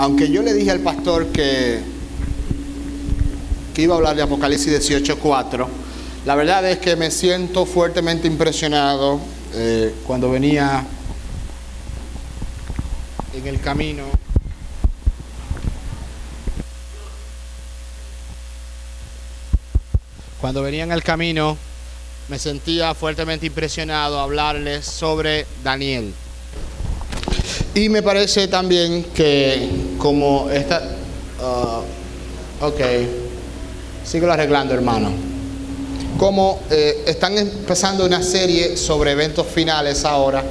Aunque yo le dije al pastor que iba a hablar de Apocalipsis 18:4, la verdad es que me siento fuertemente impresionado cuando venía en el camino. Cuando venía en el camino, me sentía fuertemente impresionado a hablarles sobre Daniel. Y me parece también que como esta... síguelo arreglando, hermano. Como están empezando una serie sobre eventos finales ahora,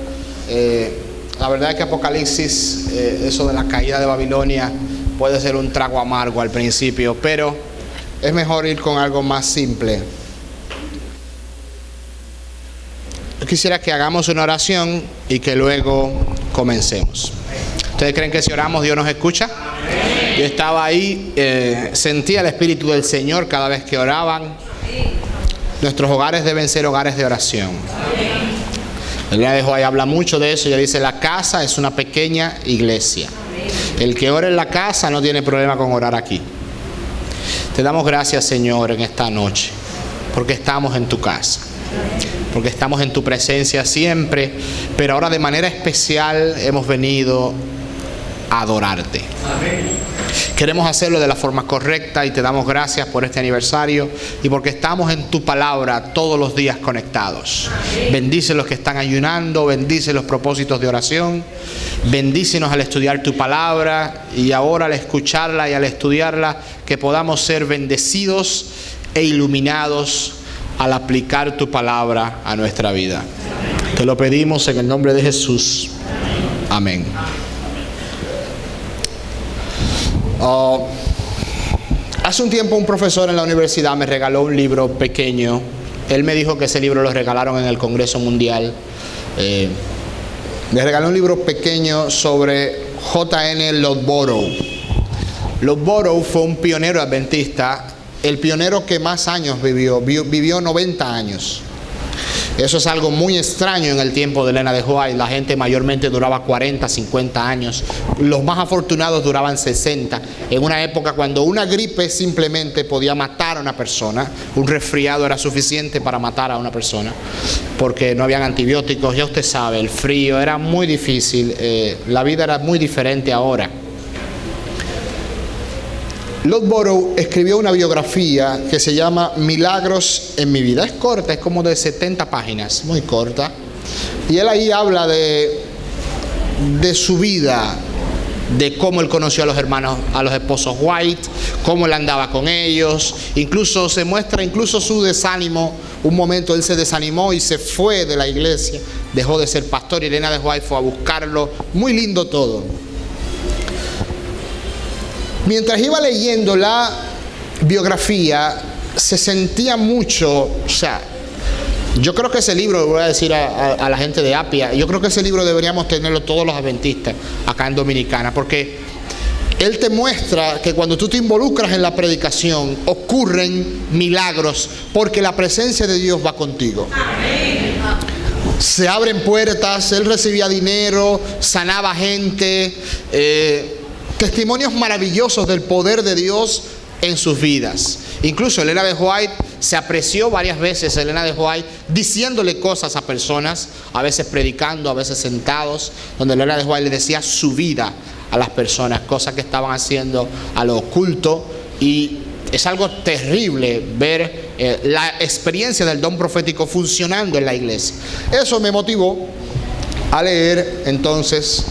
la verdad es que Apocalipsis, eso de la caída de Babilonia, puede ser un trago amargo al principio, pero es mejor ir con algo más simple. Yo quisiera que hagamos una oración y que luego comencemos. ¿Ustedes creen que si oramos Dios nos escucha? Yo estaba ahí, sentía el Espíritu del Señor cada vez que oraban. Nuestros hogares deben ser hogares de oración. El día de hoy habla mucho de eso. Ella dice, la casa es una pequeña iglesia. El que ora en la casa no tiene problema con orar aquí. Te damos gracias, Señor, en esta noche, porque estamos en tu casa, porque estamos en tu presencia siempre, pero ahora de manera especial hemos venido a adorarte. Amén. Queremos hacerlo de la forma correcta y te damos gracias por este aniversario y porque estamos en tu palabra todos los días conectados. Bendice los que están ayunando, bendice los propósitos de oración, bendícenos al estudiar tu palabra y ahora al escucharla y al estudiarla, que podamos ser bendecidos e iluminados al aplicar tu palabra a nuestra vida. Te lo pedimos en el nombre de Jesús. Amén. Hace un tiempo un profesor en la universidad me regaló un libro pequeño. Él me dijo que ese libro lo regalaron en el Congreso Mundial. Me regaló un libro pequeño sobre J.N. Loudborough. Loudborough fue un pionero adventista, el pionero que más años vivió 90 años. Eso es algo muy extraño en el tiempo de Elena de White. La gente mayormente duraba 40, 50 años. Los más afortunados duraban 60. En una época cuando una gripe simplemente podía matar a una persona, un resfriado era suficiente para matar a una persona, porque no habían antibióticos, ya usted sabe, el frío era muy difícil, la vida era muy diferente ahora. Loudborough escribió una biografía que se llama Milagros en mi vida. Es corta, es como de 70 páginas, muy corta. Y él ahí habla de su vida, de cómo él conoció a los hermanos, a los esposos White, cómo él andaba con ellos. Incluso se muestra su desánimo. Un momento él se desanimó y se fue de la iglesia, dejó de ser pastor y Elena de White fue a buscarlo. Muy lindo todo. Mientras iba leyendo la biografía, se sentía mucho, yo creo que ese libro, voy a decir a la gente de Apia, yo creo que ese libro deberíamos tenerlo todos los adventistas acá en Dominicana, porque él te muestra que cuando tú te involucras en la predicación, ocurren milagros, porque la presencia de Dios va contigo. Amén. Se abren puertas, él recibía dinero, sanaba gente, testimonios maravillosos del poder de Dios en sus vidas. Incluso Elena de White se apreció varias veces, Elena de White diciéndole cosas a personas, a veces predicando, a veces sentados, donde Elena de White le decía su vida a las personas, cosas que estaban haciendo a lo oculto. Y es algo terrible ver la experiencia del don profético funcionando en la iglesia. Eso me motivó a leer entonces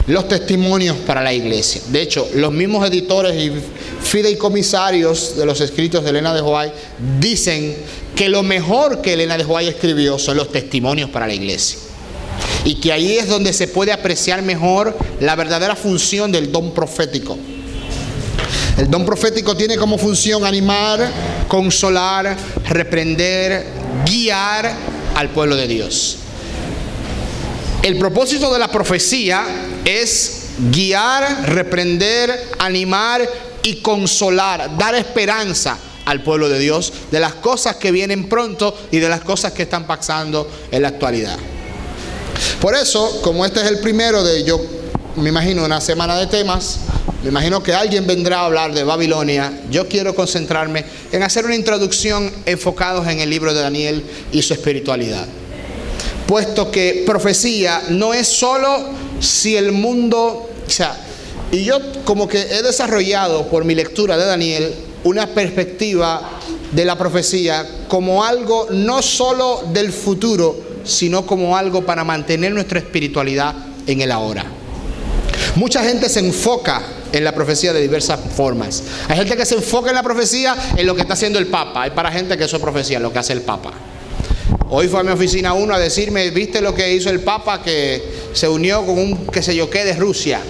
los testimonios para la iglesia. De hecho, los mismos editores y fideicomisarios de los escritos de Elena de White dicen que lo mejor que Elena de White escribió son los testimonios para la iglesia. Y que ahí es donde se puede apreciar mejor la verdadera función del don profético. El don profético tiene como función animar, consolar, reprender, guiar al pueblo de Dios. El propósito de la profecía es guiar, reprender, animar y consolar, dar esperanza al pueblo de Dios de las cosas que vienen pronto y de las cosas que están pasando en la actualidad. Por eso, como este es el primero de, yo me imagino, una semana de temas, me imagino que alguien vendrá a hablar de Babilonia. Yo quiero concentrarme en hacer una introducción enfocados en el libro de Daniel y su espiritualidad. Puesto que profecía no es solo si el mundo... O sea, y yo como que he desarrollado por mi lectura de Daniel una perspectiva de la profecía como algo no solo del futuro, sino como algo para mantener nuestra espiritualidad en el ahora. Mucha gente se enfoca en la profecía de diversas formas. Hay gente que se enfoca en la profecía en lo que está haciendo el Papa. Hay para gente que eso es profecía, lo que hace el Papa. Hoy fue a mi oficina uno a decirme, ¿viste lo que hizo el Papa? Que se unió con un qué sé yo qué de Rusia.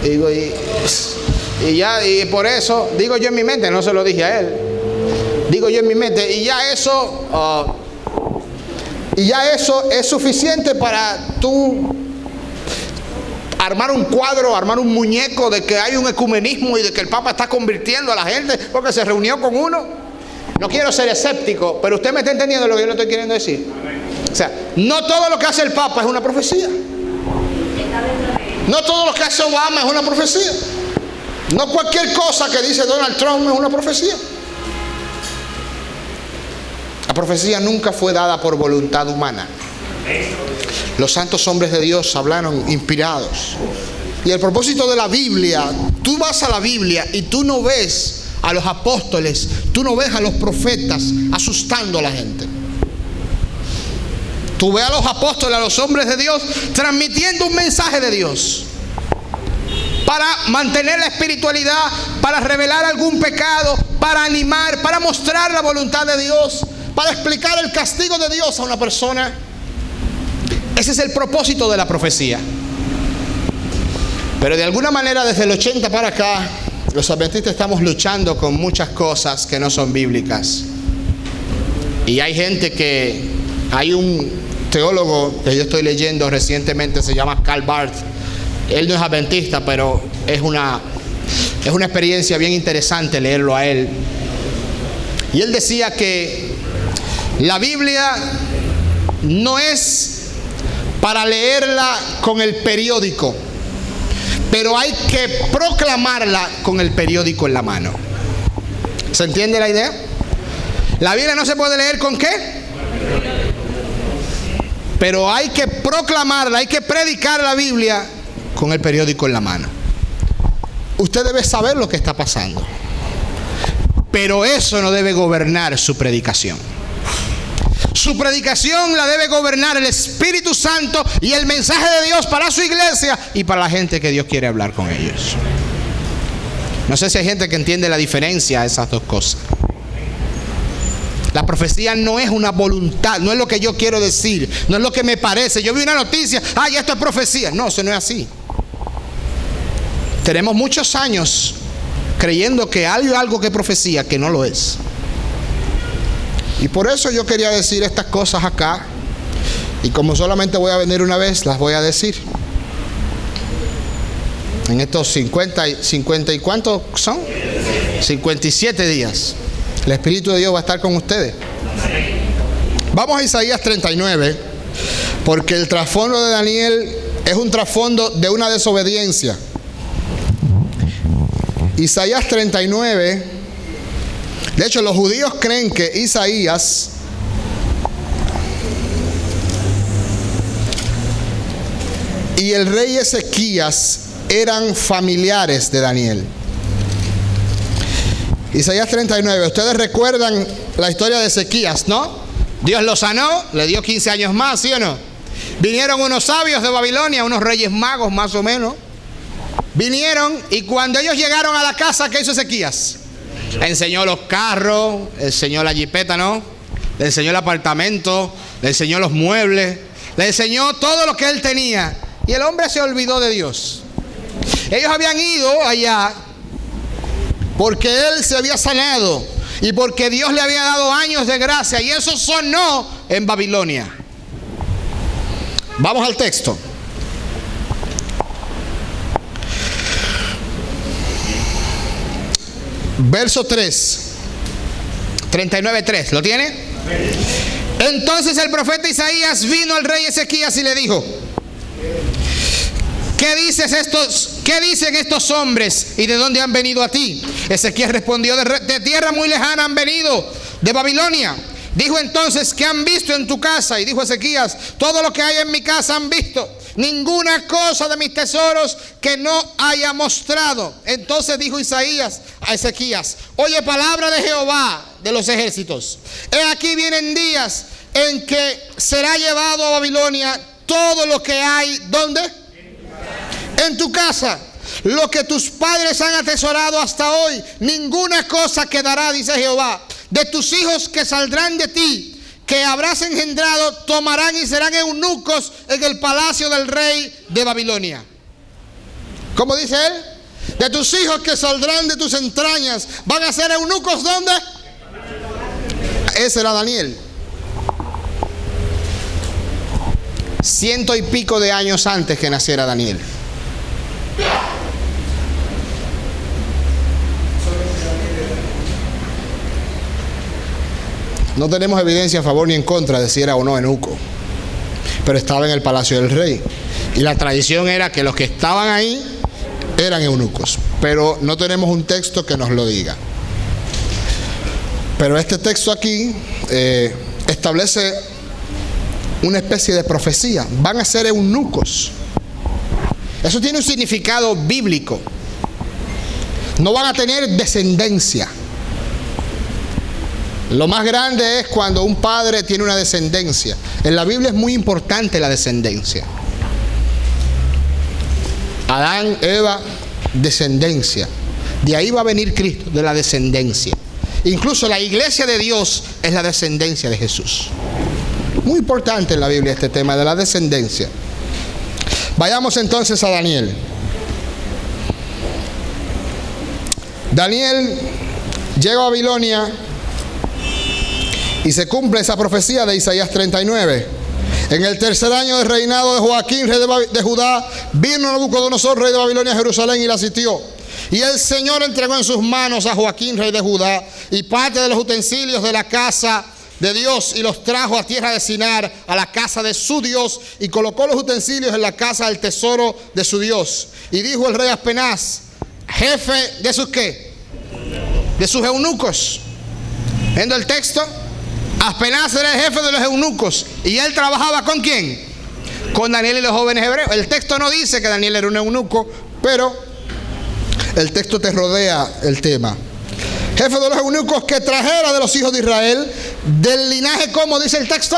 Digo, y por eso, digo yo en mi mente, no se lo dije a él. Digo yo en mi mente, y ya eso es suficiente para tú armar un cuadro, armar un muñeco de que hay un ecumenismo y de que el Papa está convirtiendo a la gente porque se reunió con uno. No quiero ser escéptico, pero usted me está entendiendo lo que yo le estoy queriendo decir. O sea, no todo lo que hace el Papa es una profecía. No todo lo que hace Obama es una profecía. No cualquier cosa que dice Donald Trump es una profecía. La profecía nunca fue dada por voluntad humana. Los santos hombres de Dios hablaron inspirados. Y el propósito de la Biblia, tú vas a la Biblia y tú no ves a los apóstoles, tú no ves a los profetas asustando a la gente. Tú ves a los apóstoles, a los hombres de Dios, transmitiendo un mensaje de Dios. Para mantener la espiritualidad, para revelar algún pecado, para animar, para mostrar la voluntad de Dios, para explicar el castigo de Dios a una persona. Ese es el propósito de la profecía. Pero de alguna manera desde el 80 para acá, los adventistas estamos luchando con muchas cosas que no son bíblicas. Y hay gente que... Hay un teólogo que yo estoy leyendo recientemente, se llama Karl Barth. Él no es adventista, pero es una experiencia bien interesante leerlo a él. Y él decía que la Biblia no es para leerla con el periódico, pero hay que proclamarla con el periódico en la mano. ¿Se entiende la idea? La Biblia no se puede leer ¿con qué? Pero hay que proclamarla, hay que predicar la Biblia con el periódico en la mano. Usted debe saber lo que está pasando, pero eso no debe gobernar su predicación. Su predicación la debe gobernar el Espíritu Santo y el mensaje de Dios para su iglesia y para la gente que Dios quiere hablar con ellos. No sé si hay gente que entiende la diferencia de esas dos cosas. La profecía no es una voluntad, no es lo que yo quiero decir, no es lo que me parece. Yo vi una noticia, ya esto es profecía. No, eso no es así. Tenemos muchos años creyendo que hay algo que es profecía, que no lo es. Y por eso yo quería decir estas cosas acá. Y como solamente voy a venir una vez, las voy a decir. En estos 50 ¿y cuántos son? 57 días. El Espíritu de Dios va a estar con ustedes. Vamos a Isaías 39, porque el trasfondo de Daniel es un trasfondo de una desobediencia. Isaías 39. De hecho, los judíos creen que Isaías y el rey Ezequías eran familiares de Daniel. Isaías 39. Ustedes recuerdan la historia de Ezequías, ¿no? Dios lo sanó, le dio 15 años más, ¿sí o no? Vinieron unos sabios de Babilonia, unos reyes magos más o menos. Vinieron y cuando ellos llegaron a la casa, ¿qué hizo Ezequías? Le enseñó los carros, le enseñó la jipeta, ¿no? Le enseñó el apartamento, le enseñó los muebles, le enseñó todo lo que él tenía. Y el hombre se olvidó de Dios. Ellos habían ido allá porque él se había sanado y porque Dios le había dado años de gracia, y eso sonó en Babilonia. Vamos al texto. Verso 3, 39:3, ¿lo tiene? Entonces el profeta Isaías vino al rey Ezequías y le dijo: ¿qué dicen estos hombres y de dónde han venido a ti? Ezequías respondió, de tierra muy lejana han venido, de Babilonia. Dijo entonces, ¿qué han visto en tu casa? Y dijo Ezequías, todo lo que hay en mi casa han visto, ninguna cosa de mis tesoros que no haya mostrado. Entonces dijo Isaías a Ezequías, oye palabra de Jehová de los ejércitos. He aquí vienen días en que será llevado a Babilonia todo lo que hay, ¿dónde? En tu casa. Lo que tus padres han atesorado hasta hoy, ninguna cosa quedará, dice Jehová. De tus hijos que saldrán de ti, que habrás engendrado, tomarán y serán eunucos en el palacio del rey de Babilonia. ¿Cómo dice él? De tus hijos que saldrán de tus entrañas, van a ser eunucos, ¿dónde? Ese era Daniel. 100 y pico de años antes que naciera Daniel. No tenemos evidencia a favor ni en contra de si era o no eunuco, pero estaba en el palacio del rey. Y la tradición era que los que estaban ahí eran eunucos, pero no tenemos un texto que nos lo diga. Pero este texto aquí establece una especie de profecía. Van a ser eunucos. Eso tiene un significado bíblico. No van a tener descendencia. Lo más grande es cuando un padre tiene una descendencia. En la Biblia es muy importante la descendencia. Adán, Eva, descendencia. De ahí va a venir Cristo, de la descendencia. Incluso la iglesia de Dios es la descendencia de Jesús. Muy importante en la Biblia este tema de la descendencia. Vayamos entonces a Daniel. Daniel llega a Babilonia y se cumple esa profecía de Isaías 39. En el tercer año del reinado de Joaquín, rey de Judá, vino Nabucodonosor, rey de Babilonia, a Jerusalén y la sitió. Y el Señor entregó en sus manos a Joaquín, rey de Judá, y parte de los utensilios de la casa de Dios, y los trajo a tierra de Sinar, a la casa de su Dios, y colocó los utensilios en la casa del tesoro de su Dios. Y dijo el rey Aspenaz, jefe de sus ¿qué? De sus eunucos. Viendo el texto, Aspenaz era el jefe de los eunucos, y él trabajaba ¿con quién? Con Daniel y los jóvenes hebreos. El texto no dice que Daniel era un eunuco, pero el texto te rodea el tema. Jefe de los eunucos que trajera de los hijos de Israel, del linaje, ¿cómo dice el texto?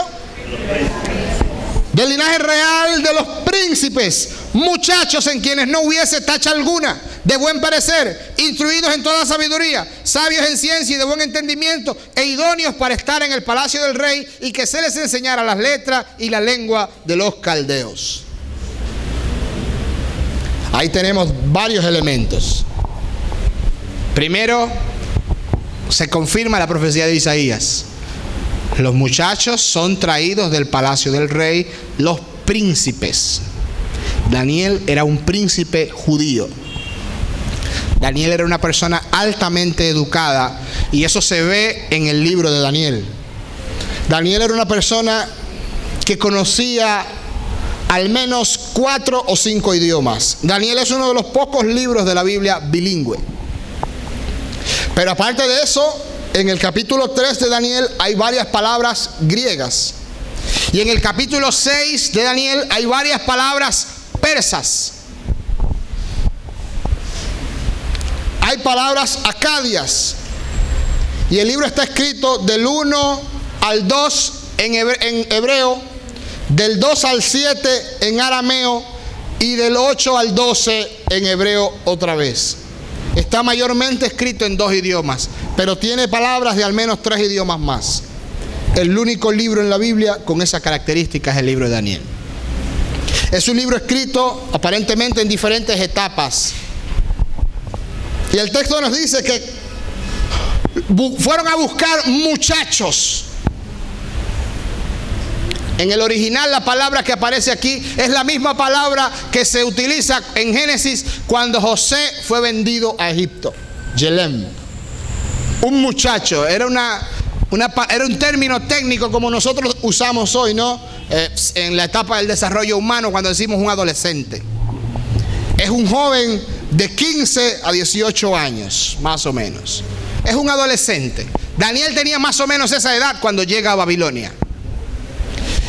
Del linaje real de los príncipes, muchachos en quienes no hubiese tacha alguna, de buen parecer, instruidos en toda sabiduría, sabios en ciencia y de buen entendimiento, e idóneos para estar en el palacio del rey, y que se les enseñara las letras y la lengua de los caldeos. Ahí tenemos varios elementos. Primero, se confirma la profecía de Isaías. Los muchachos son traídos del palacio del rey, los príncipes. Daniel era un príncipe judío. Daniel era una persona altamente educada, y eso se ve en el libro de Daniel. Daniel era una persona que conocía al menos 4 o 5 idiomas. Daniel es uno de los pocos libros de la Biblia bilingüe. Pero aparte de eso, en el capítulo 3 de Daniel hay varias palabras griegas. Y en el capítulo 6 de Daniel hay varias palabras persas. Hay palabras acadias. Y el libro está escrito del 1 al 2 en hebreo, del 2 al 7 en arameo y del 8 al 12 en hebreo otra vez. Está mayormente escrito en 2 idiomas, pero tiene palabras de al menos 3 idiomas más. El único libro en la Biblia con esa característica es el libro de Daniel. Es un libro escrito aparentemente en diferentes etapas. Y el texto nos dice que fueron a buscar muchachos. En el original, la palabra que aparece aquí es la misma palabra que se utiliza en Génesis cuando José fue vendido a Egipto. Yelem. Un muchacho. Era un término técnico como nosotros usamos hoy, ¿no? En la etapa del desarrollo humano, cuando decimos un adolescente. Es un joven de 15 a 18 años, más o menos. Es un adolescente. Daniel tenía más o menos esa edad cuando llega a Babilonia.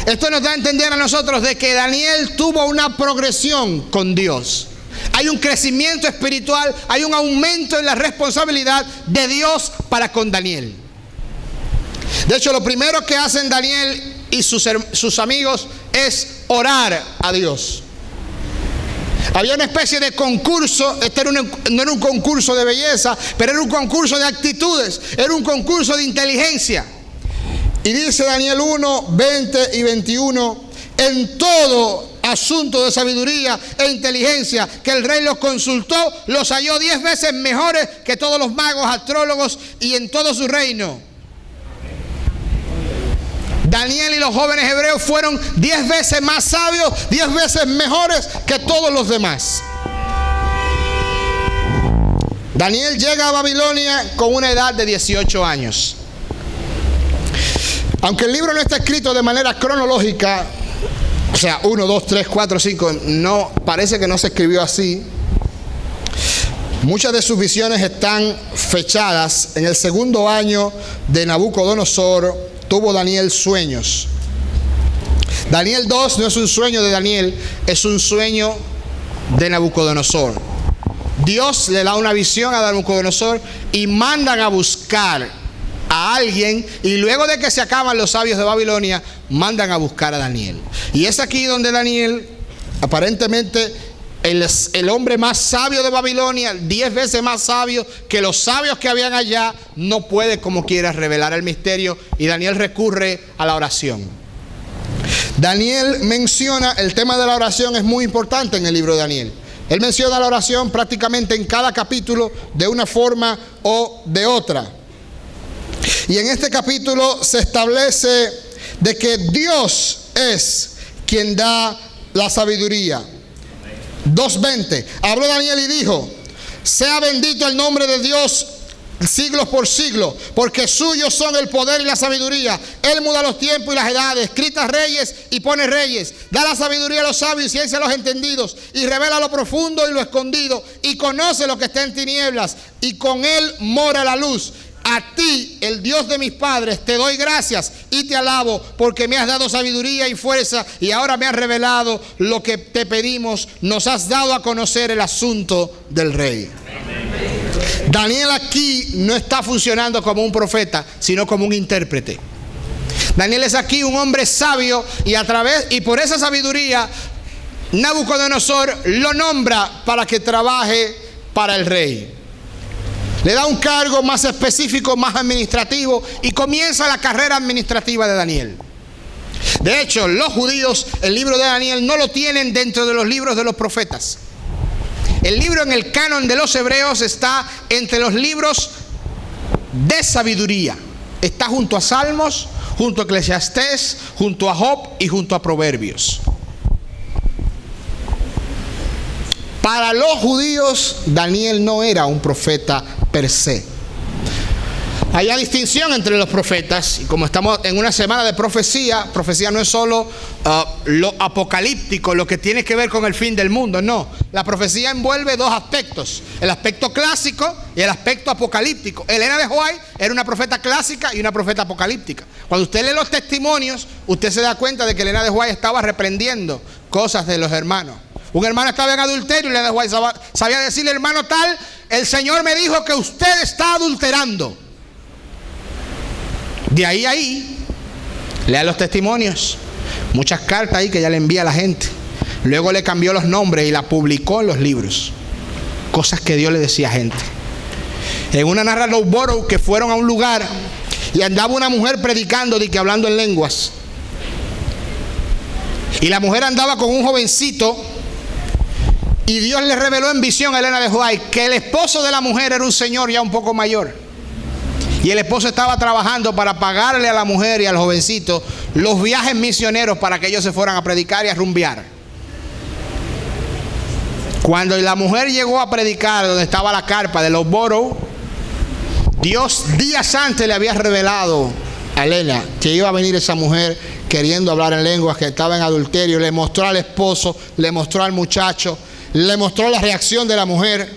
Esto nos da a entender a nosotros de que Daniel tuvo una progresión con Dios. Hay un crecimiento espiritual, hay un aumento en la responsabilidad de Dios para con Daniel. De hecho, lo primero que hacen Daniel y sus amigos es orar a Dios. Había una especie de concurso. No era un concurso de belleza, pero era un concurso de actitudes, era un concurso de inteligencia. Y dice Daniel 1, 20 y 21: en todo asunto de sabiduría e inteligencia que el rey los consultó, los halló 10 veces mejores que todos los magos, astrólogos y en todo su reino. Daniel y los jóvenes hebreos fueron 10 veces más sabios, 10 veces mejores que todos los demás. Daniel llega a Babilonia con una edad de 18 años. Aunque el libro no está escrito de manera cronológica, o sea, 1, 2, 3, 4, 5, no, parece que no se escribió así. Muchas de sus visiones están fechadas. En el segundo año de Nabucodonosor tuvo Daniel sueños. Daniel 2 no es un sueño de Daniel, es un sueño de Nabucodonosor. Dios le da una visión a Nabucodonosor y mandan a buscar a alguien, y luego de que se acaban los sabios de Babilonia, mandan a buscar a Daniel. Y es aquí donde Daniel, aparentemente el hombre más sabio de Babilonia, 10 veces más sabio que los sabios que habían allá, no puede como quiera revelar el misterio, y Daniel recurre a la oración. Daniel menciona el tema de la oración, es muy importante en el libro de Daniel. Él menciona la oración prácticamente en cada capítulo de una forma o de otra. Y en este capítulo se establece de que Dios es quien da la sabiduría. 2:20. Habló Daniel y dijo: sea bendito el nombre de Dios siglos por siglos, porque suyos son el poder y la sabiduría. Él muda los tiempos y las edades, quita reyes y pone reyes, da la sabiduría a los sabios y ciencia a los entendidos, y revela lo profundo y lo escondido, y conoce lo que está en tinieblas, y con él mora la luz. A ti, el Dios de mis padres, te doy gracias y te alabo, porque me has dado sabiduría y fuerza, y ahora me has revelado lo que te pedimos. Nos has dado a conocer el asunto del rey. Daniel aquí no está funcionando como un profeta, sino como un intérprete. Daniel es aquí un hombre sabio, y por esa sabiduría Nabucodonosor lo nombra para que trabaje para el rey. Le da un cargo más específico, más administrativo, y comienza la carrera administrativa de Daniel. De hecho, los judíos, el libro de Daniel no lo tienen dentro de los libros de los profetas. El libro en el canon de los hebreos está entre los libros de sabiduría. Está junto a Salmos, junto a Eclesiastés, junto a Job y junto a Proverbios. Para los judíos, Daniel no era un profeta per se. Hay una distinción entre los profetas, y como estamos en una semana de profecía, profecía no es solo lo apocalíptico, lo que tiene que ver con el fin del mundo, no. La profecía envuelve dos aspectos: el aspecto clásico y el aspecto apocalíptico. Elena de White era una profeta clásica y una profeta apocalíptica. Cuando usted lee los testimonios, usted se da cuenta de que Elena de White estaba reprendiendo cosas de los hermanos. Un hermano estaba en adulterio y Elena de White sabía decirle: hermano tal, el Señor me dijo que usted está adulterando. De ahí, lea los testimonios, muchas cartas ahí que ella le envía a la gente. Luego le cambió los nombres y la publicó en los libros. Cosas que Dios le decía a gente. En una narra los Borough que fueron a un lugar y andaba una mujer predicando, que hablando en lenguas. Y la mujer andaba con un jovencito, y Dios le reveló en visión a Elena de White que el esposo de la mujer era un señor ya un poco mayor. Y el esposo estaba trabajando para pagarle a la mujer y al jovencito los viajes misioneros para que ellos se fueran a predicar y a rumbear. Cuando la mujer llegó a predicar donde estaba la carpa de los Borough, Dios días antes le había revelado a Elena que iba a venir esa mujer queriendo hablar en lenguas, que estaba en adulterio. Le mostró al esposo, le mostró al muchacho. le mostró la reacción de la mujer,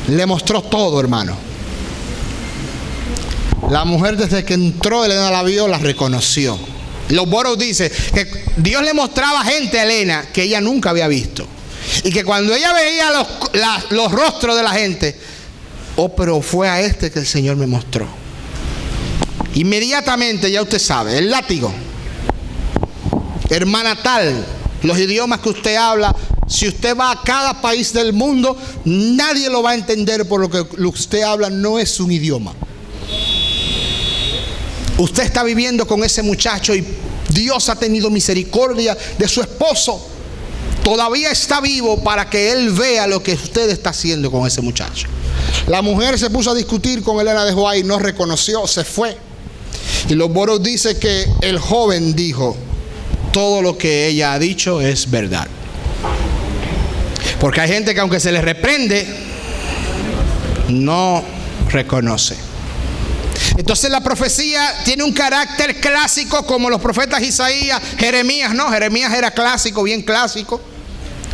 le mostró todo, hermano. La mujer desde que entró, Elena la vio, la reconoció. Los Boros dice que Dios le mostraba gente a Elena que ella nunca había visto. Y que cuando ella veía los rostros de la gente, oh, pero fue a este que el Señor me mostró. Inmediatamente, ya usted sabe, el látigo. Hermana tal, los idiomas que usted habla, si usted va a cada país del mundo, nadie lo va a entender por lo que usted habla no es un idioma. Usted está viviendo con ese muchacho y Dios ha tenido misericordia de su esposo. Todavía está vivo para que él vea lo que usted está haciendo con ese muchacho. La mujer se puso a discutir con Elena de White, no reconoció, se fue. Y los Boros dice que el joven dijo: todo lo que ella ha dicho es verdad. Porque hay gente que aunque se les reprende, no reconoce. Entonces la profecía tiene un carácter clásico, como los profetas Isaías, Jeremías, no, Jeremías era clásico, bien clásico.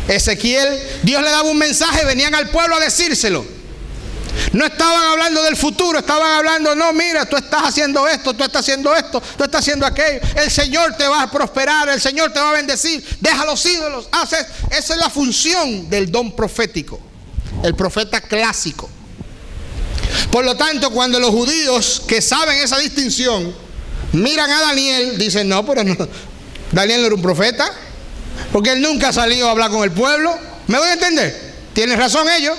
Ezequiel, Dios le daba un mensaje, venían al pueblo a decírselo. No estaban hablando del futuro, estaban hablando, no, mira, tú estás haciendo esto, tú estás haciendo esto, tú estás haciendo aquello. El Señor te va a prosperar, el Señor te va a bendecir, deja los ídolos, haces. Esa es la función del don profético, el profeta clásico. Por lo tanto, cuando los judíos que saben esa distinción miran a Daniel, dicen: no, pero no, Daniel no era un profeta, porque él nunca ha salido a hablar con el pueblo. ¿Me voy a entender? Tienen razón ellos.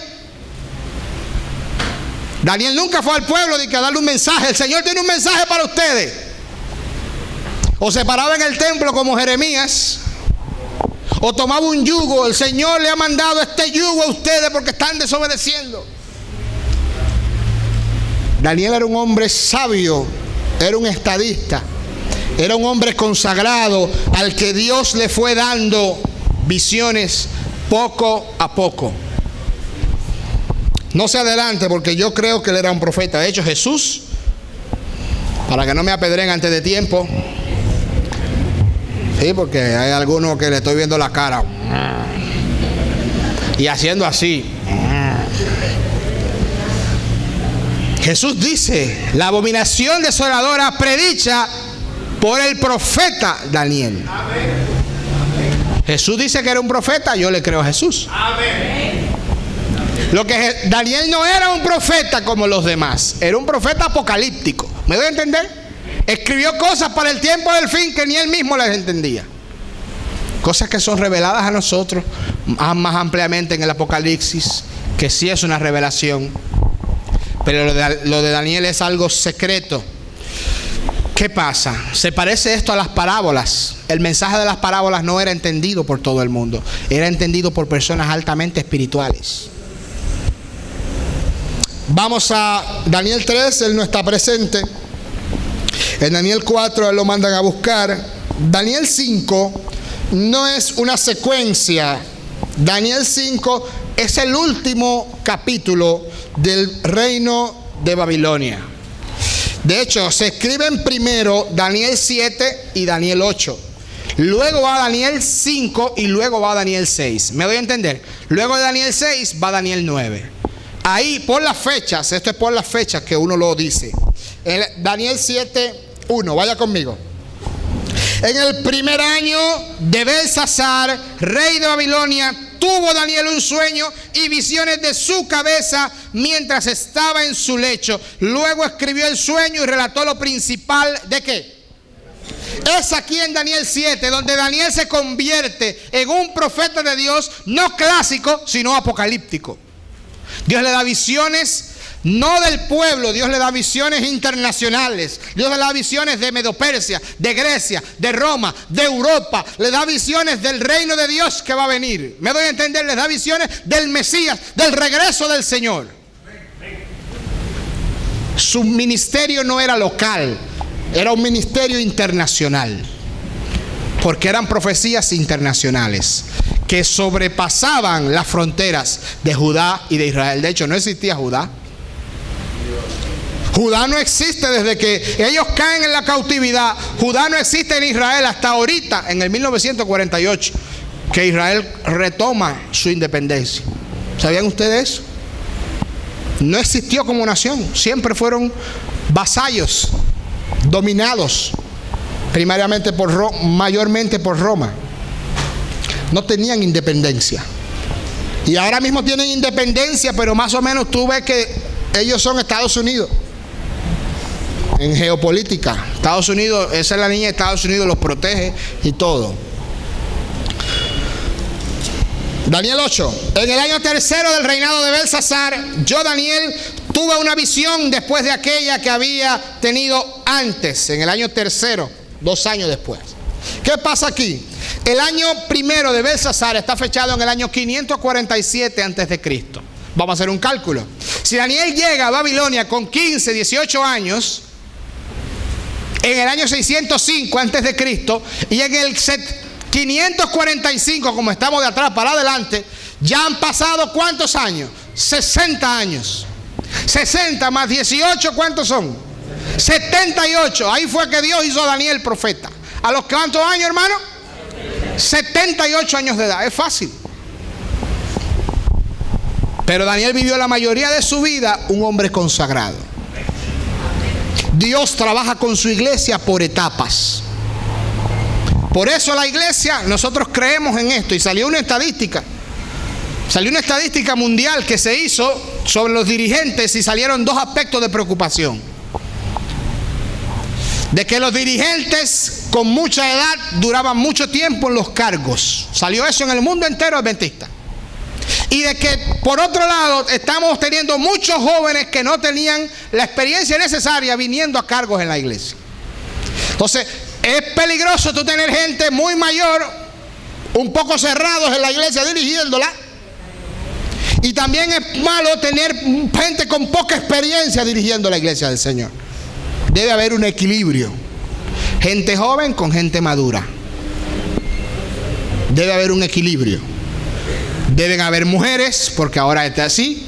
Daniel nunca fue al pueblo a darle un mensaje. El Señor tiene un mensaje para ustedes. O se paraba en el templo como Jeremías, o tomaba un yugo. El Señor le ha mandado este yugo a ustedes porque están desobedeciendo. Daniel era un hombre sabio, era un estadista, era un hombre consagrado al que Dios le fue dando visiones poco a poco. No se adelante, porque yo creo que él era un profeta. De hecho, Jesús, para que no me apedren antes de tiempo, sí, porque hay algunos que le estoy viendo la cara y haciendo así. Jesús dice: la abominación desoladora predicha por el profeta Daniel. Jesús dice que era un profeta, yo le creo a Jesús. Lo que Daniel no era un profeta como los demás, era un profeta apocalíptico. ¿Me doy a entender? Escribió cosas para el tiempo del fin que ni él mismo las entendía. Cosas que son reveladas a nosotros más ampliamente en el Apocalipsis, que sí es una revelación. Pero lo de Daniel es algo secreto. ¿Qué pasa? Se parece esto a las parábolas. El mensaje de las parábolas no era entendido por todo el mundo, era entendido por personas altamente espirituales. Vamos a Daniel 3, él no está presente. En Daniel 4 él lo mandan a buscar. Daniel 5 no es una secuencia. Daniel 5 es el último capítulo del reino de Babilonia. De hecho, se escriben primero Daniel 7 y Daniel 8. Luego va Daniel 5 y luego va Daniel 6. ¿Me doy a entender? Luego de Daniel 6 va Daniel 9. Ahí, por las fechas, esto es por las fechas que uno lo dice. Daniel 7:1, vaya conmigo. En el primer año de Belsasar, rey de Babilonia, tuvo Daniel un sueño y visiones de su cabeza mientras estaba en su lecho. Luego escribió el sueño y relató lo principal de ¿qué? Es aquí en Daniel 7 donde Daniel se convierte en un profeta de Dios, no clásico, sino apocalíptico. Dios le da visiones no del pueblo, Dios le da visiones internacionales. Dios le da visiones de Medo-Persia, de Grecia, de Roma, de Europa. Le da visiones del reino de Dios que va a venir. Me doy a entender, les da visiones del Mesías, del regreso del Señor. Su ministerio no era local, era un ministerio internacional, porque eran profecías internacionales que sobrepasaban las fronteras de Judá y de Israel. De hecho, no existía Judá. Judá no existe desde que ellos caen en la cautividad. Judá no existe en Israel hasta ahorita, en el 1948, que Israel retoma su independencia. ¿Sabían ustedes eso? No existió como nación, siempre fueron vasallos, dominados primariamente mayormente por Roma. No tenían independencia. Y ahora mismo tienen independencia, pero más o menos tú ves que ellos son Estados Unidos. En geopolítica, Estados Unidos, esa es la línea de Estados Unidos, los protege y todo. Daniel 8. En el año tercero del reinado de Belsasar, yo, Daniel, tuve una visión después de aquella que había tenido antes, en el año tercero, 2 años después. ¿Qué pasa aquí? El año primero de Belsasar está fechado en el año 547 antes de Cristo. Vamos a hacer un cálculo. Si Daniel llega a Babilonia con 15, 18 años, en el año 605 antes de Cristo, y en el 545, como estamos de atrás para adelante, ya han pasado ¿cuántos años? 60 años. 60 más 18, ¿cuántos son? 78. Ahí fue que Dios hizo a Daniel profeta. ¿A los cuántos años, hermano? 78 años de edad. Es fácil. Pero Daniel vivió la mayoría de su vida un hombre consagrado. Dios trabaja con su iglesia por etapas. Por eso la iglesia, nosotros creemos en esto. Y salió una estadística mundial que se hizo sobre los dirigentes, y salieron 2 aspectos de preocupación. De que los dirigentes con mucha edad duraban mucho tiempo en los cargos. Salió eso en el mundo entero adventista. Y de que por otro lado estamos teniendo muchos jóvenes que no tenían la experiencia necesaria viniendo a cargos en la iglesia. Entonces es peligroso tú tener gente muy mayor, un poco cerrados en la iglesia dirigiéndola. Y también es malo tener gente con poca experiencia dirigiendo la iglesia del Señor. Debe haber un equilibrio. Gente joven con gente madura. Debe haber un equilibrio. Deben haber mujeres, porque ahora está así.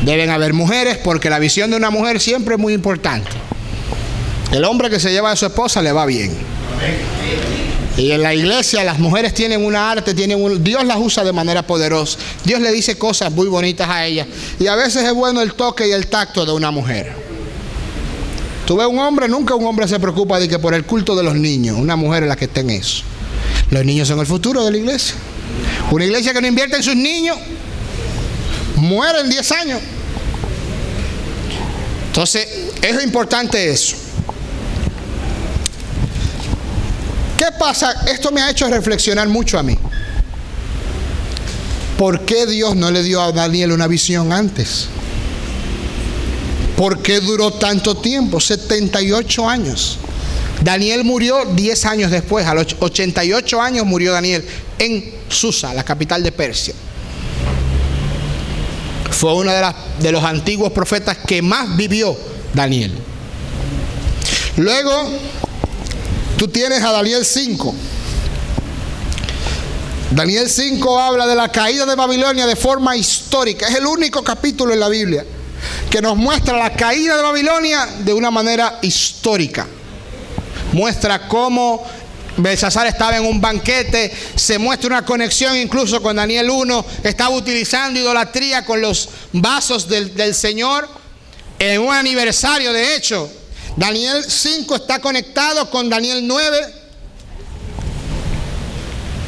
Deben haber mujeres, porque la visión de una mujer siempre es muy importante. El hombre que se lleva a su esposa le va bien. Y en la iglesia las mujeres tienen una arte, Dios las usa de manera poderosa. Dios le dice cosas muy bonitas a ellas. Y a veces es bueno el toque y el tacto de una mujer. Tú ves un hombre, nunca un hombre se preocupa de que por el culto de los niños. Una mujer es la que está en eso. Los niños son el futuro de la iglesia. Una iglesia que no invierte en sus niños muere en 10 años. Entonces es importante eso. ¿Qué pasa? Esto me ha hecho reflexionar mucho a mí. ¿Por qué Dios no le dio a Daniel una visión antes? ¿Por qué duró tanto tiempo? 78 años. Daniel murió 10 años después. A los 88 años murió Daniel en Susa, la capital de Persia. Fue uno de los antiguos profetas que más vivió Daniel. Luego tú tienes a Daniel 5. Daniel 5 habla de la caída de Babilonia de forma histórica. Es el único capítulo en la Biblia que nos muestra la caída de Babilonia de una manera histórica. Muestra cómo Belsasar estaba en un banquete. Se muestra una conexión incluso con Daniel 1. Estaba utilizando idolatría con los vasos del Señor en un aniversario. De hecho, Daniel 5 está conectado con Daniel 9,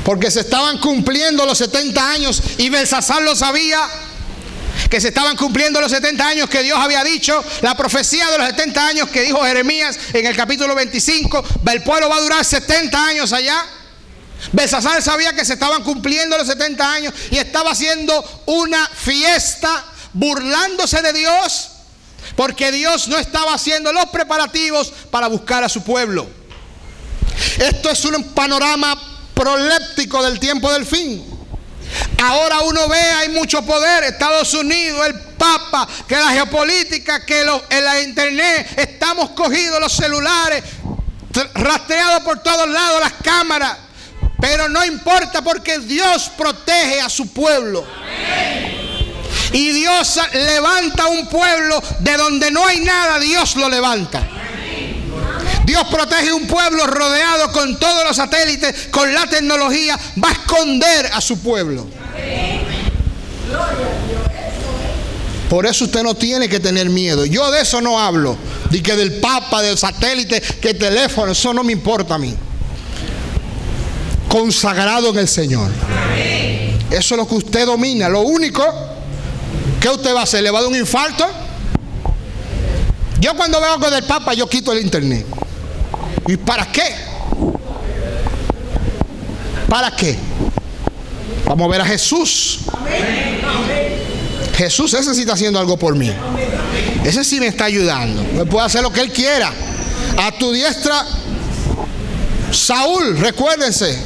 porque se estaban cumpliendo los 70 años y Belsasar lo sabía, que se estaban cumpliendo los 70 años que Dios había dicho, la profecía de los 70 años que dijo Jeremías en el capítulo 25, el pueblo va a durar 70 años allá. Belsasar sabía que se estaban cumpliendo los 70 años y estaba haciendo una fiesta burlándose de Dios, porque Dios no estaba haciendo los preparativos para buscar a su pueblo. Esto es un panorama proléptico del tiempo del fin. Ahora uno ve, hay mucho poder, Estados Unidos, el Papa, que la geopolítica, que en la internet, estamos cogidos los celulares, rastreados por todos lados las cámaras, pero no importa, porque Dios protege a su pueblo. Y Dios levanta un pueblo de donde no hay nada, Dios lo levanta. Dios protege un pueblo rodeado con todos los satélites, con la tecnología. Va a esconder a su pueblo. Por eso usted no tiene que tener miedo. Yo de eso no hablo. De que del Papa, del satélite, que el teléfono, eso no me importa a mí. Consagrado en el Señor. Eso es lo que usted domina. Lo único que usted va a hacer, ¿le va a dar un infarto? Yo cuando veo algo del Papa, yo quito el internet. ¿Y para qué? ¿Para qué? Vamos a ver a Jesús. Jesús, ese sí está haciendo algo por mí. Ese sí me está ayudando. Me puede hacer lo que Él quiera. A tu diestra, Saúl, recuérdense.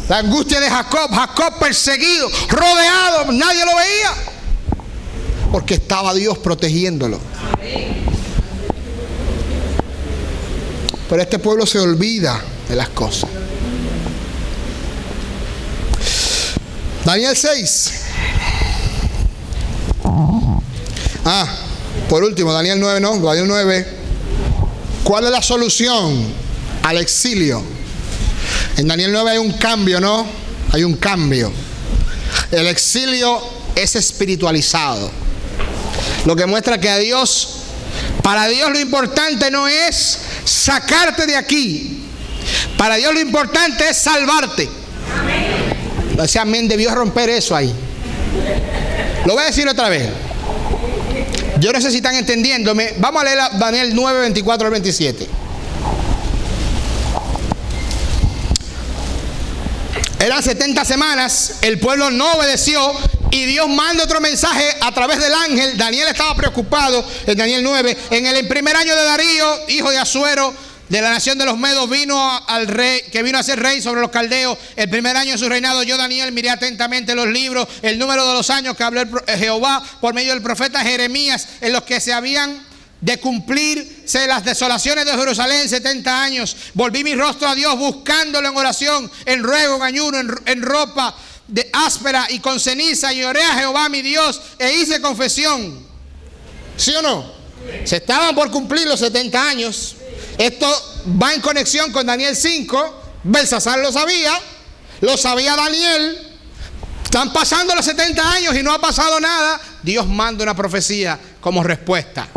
La angustia de Jacob. Jacob perseguido, rodeado, nadie lo veía. Porque estaba Dios protegiéndolo. Pero este pueblo se olvida de las cosas. Daniel 6. Por último, Daniel 9, no, Daniel 9. ¿Cuál es la solución al exilio? En Daniel 9 hay un cambio, ¿no? Hay un cambio. El exilio es espiritualizado. Lo que muestra que para Dios lo importante no es sacarte de aquí. Para Dios lo importante es salvarte. O sea, amén, debió romper eso ahí. Lo voy a decir otra vez. Yo no sé si están entendiéndome. Vamos a leer Daniel 9, 24 al 27. Eran 70 semanas, el pueblo no obedeció y Dios manda otro mensaje a través del ángel. Daniel estaba preocupado en Daniel 9. En el primer año de Darío, hijo de Asuero, de la nación de los Medos, vino al rey, que vino a ser rey sobre los caldeos. El primer año de su reinado, yo, Daniel, miré atentamente los libros, el número de los años que habló Jehová por medio del profeta Jeremías, en los que se habían de cumplirse las desolaciones de Jerusalén, 70 años. Volví mi rostro a Dios buscándolo en oración, en ruego, en ayuno, en ropa de áspera y con ceniza, y oré a Jehová mi Dios e hice confesión. ¿Sí o no? Se estaban por cumplir los 70 años. Esto va en conexión con Daniel 5. Belsasar lo sabía Daniel. Están pasando los 70 años y no ha pasado nada. Dios manda una profecía como respuesta.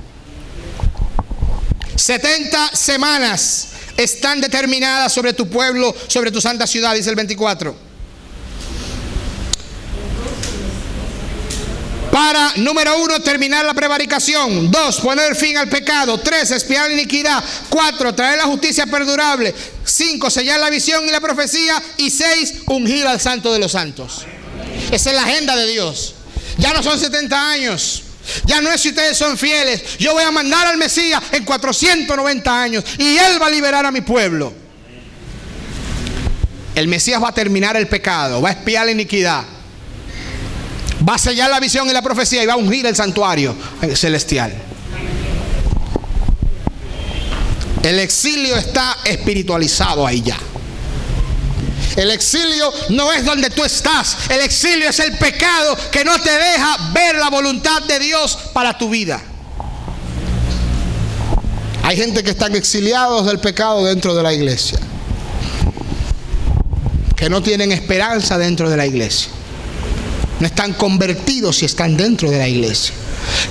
70 semanas están determinadas sobre tu pueblo, sobre tu santa ciudad, dice el 24. Para, número 1, terminar la prevaricación. 2, poner fin al pecado. 3, expiar la iniquidad. 4, traer la justicia perdurable. 5, sellar la visión y la profecía. Y 6, ungir al santo de los santos. Esa es la agenda de Dios. Ya no son 70 años. Ya no es si ustedes son fieles. Yo voy a mandar al Mesías en 490 años y Él va a liberar a mi pueblo. El Mesías va a terminar el pecado, va a expiar la iniquidad, va a sellar la visión y la profecía y va a ungir el santuario celestial. El exilio está espiritualizado ahí ya. El exilio no es donde tú estás. El exilio es el pecado que no te deja ver la voluntad de Dios para tu vida. Hay gente que están exiliados del pecado dentro de la iglesia, que no tienen esperanza dentro de la iglesia. No están convertidos y están dentro de la iglesia.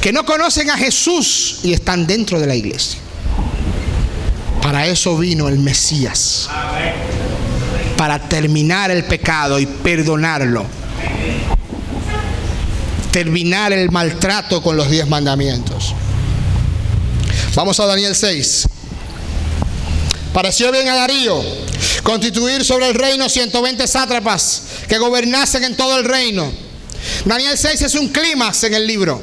Que no conocen a Jesús y están dentro de la iglesia. Para eso vino el Mesías. Para terminar el pecado y perdonarlo. Terminar el maltrato con los 10 mandamientos. Vamos a Daniel 6. Pareció bien a Darío constituir sobre el reino 120 sátrapas que gobernasen en todo el reino. Daniel 6 es un clímax en el libro.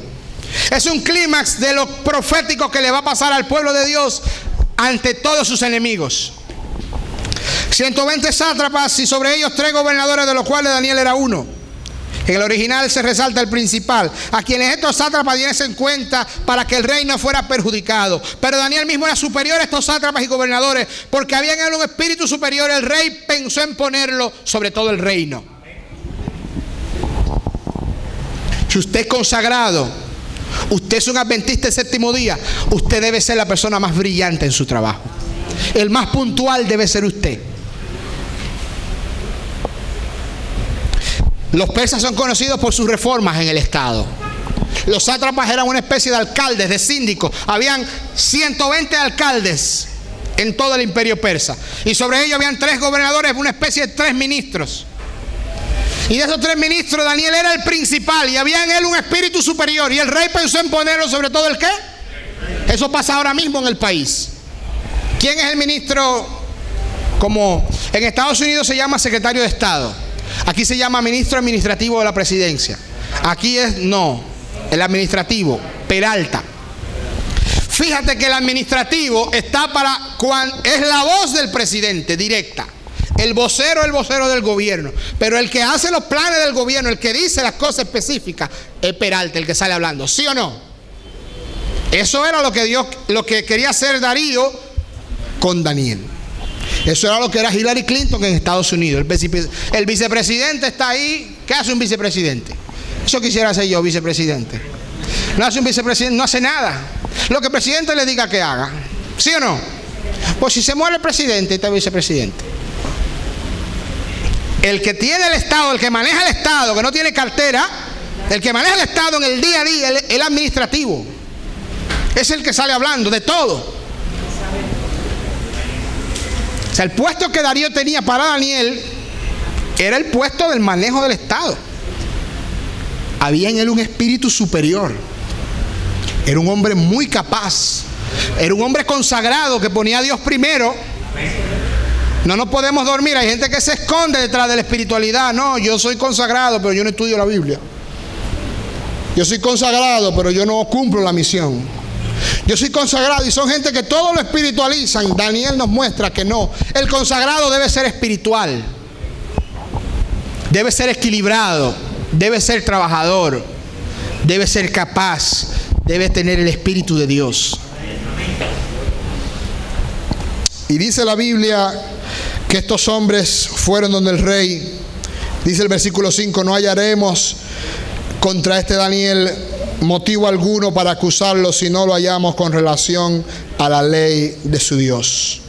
Es un clímax de lo profético que le va a pasar al pueblo de Dios ante todos sus enemigos. 120 sátrapas y sobre ellos 3 gobernadores, de los cuales Daniel era uno. En el original se resalta el principal, a quienes estos sátrapas diesen cuenta para que el reino fuera perjudicado. Pero Daniel mismo era superior a estos sátrapas y gobernadores, porque había en él un espíritu superior. El rey pensó en ponerlo sobre todo el reino. Si usted es consagrado, usted es un adventista del séptimo día, usted debe ser la persona más brillante en su trabajo. el más puntual debe ser usted. Los persas son conocidos por sus reformas en el Estado. Los sátrapas eran una especie de alcaldes, de síndicos. Habían 120 alcaldes en todo el imperio persa. Y sobre ellos habían 3 gobernadores, una especie de 3 ministros. Y de esos 3 ministros, Daniel era el principal. Y había en él un espíritu superior. Y el rey pensó en ponerlo sobre todo el ¿qué? Eso pasa ahora mismo en el país. ¿Quién es el ministro? Como en Estados Unidos se llama secretario de Estado. Aquí se llama ministro administrativo de la presidencia. Aquí es, no, el administrativo, Peralta. Fíjate que el administrativo está para es la voz del presidente directa. El vocero es el vocero del gobierno. Pero el que hace los planes del gobierno, el que dice las cosas específicas, es Peralta, el que sale hablando. ¿Sí o no? Eso era lo que quería hacer Darío con Daniel. Eso era lo que era Hillary Clinton en Estados Unidos. El vicepresidente está ahí. ¿Qué hace un vicepresidente? Eso quisiera hacer yo, vicepresidente. No hace un vicepresidente, no hace nada. Lo que el presidente le diga que haga. ¿Sí o no? Pues si se muere el presidente, está el vicepresidente. El que tiene el Estado, el que maneja el Estado, que no tiene cartera, el que maneja el Estado en el día a día, el administrativo, es el que sale hablando de todo. O sea, el puesto que Darío tenía para Daniel era el puesto del manejo del Estado. Había en él un espíritu superior. Era un hombre muy capaz. Era un hombre consagrado que ponía a Dios primero. No nos podemos dormir. Hay gente que se esconde detrás de la espiritualidad. No, yo soy consagrado, pero yo no estudio la Biblia. Yo soy consagrado, pero yo no cumplo la misión. Yo soy consagrado, y son gente que todo lo espiritualizan. Daniel nos muestra que no. El consagrado debe ser espiritual, debe ser equilibrado, debe ser trabajador, debe ser capaz, debe tener el Espíritu de Dios. Y dice la Biblia que estos hombres fueron donde el rey. Dice el versículo 5: no hallaremos contra este Daniel motivo alguno para acusarlo si no lo hallamos con relación a la ley de su Dios.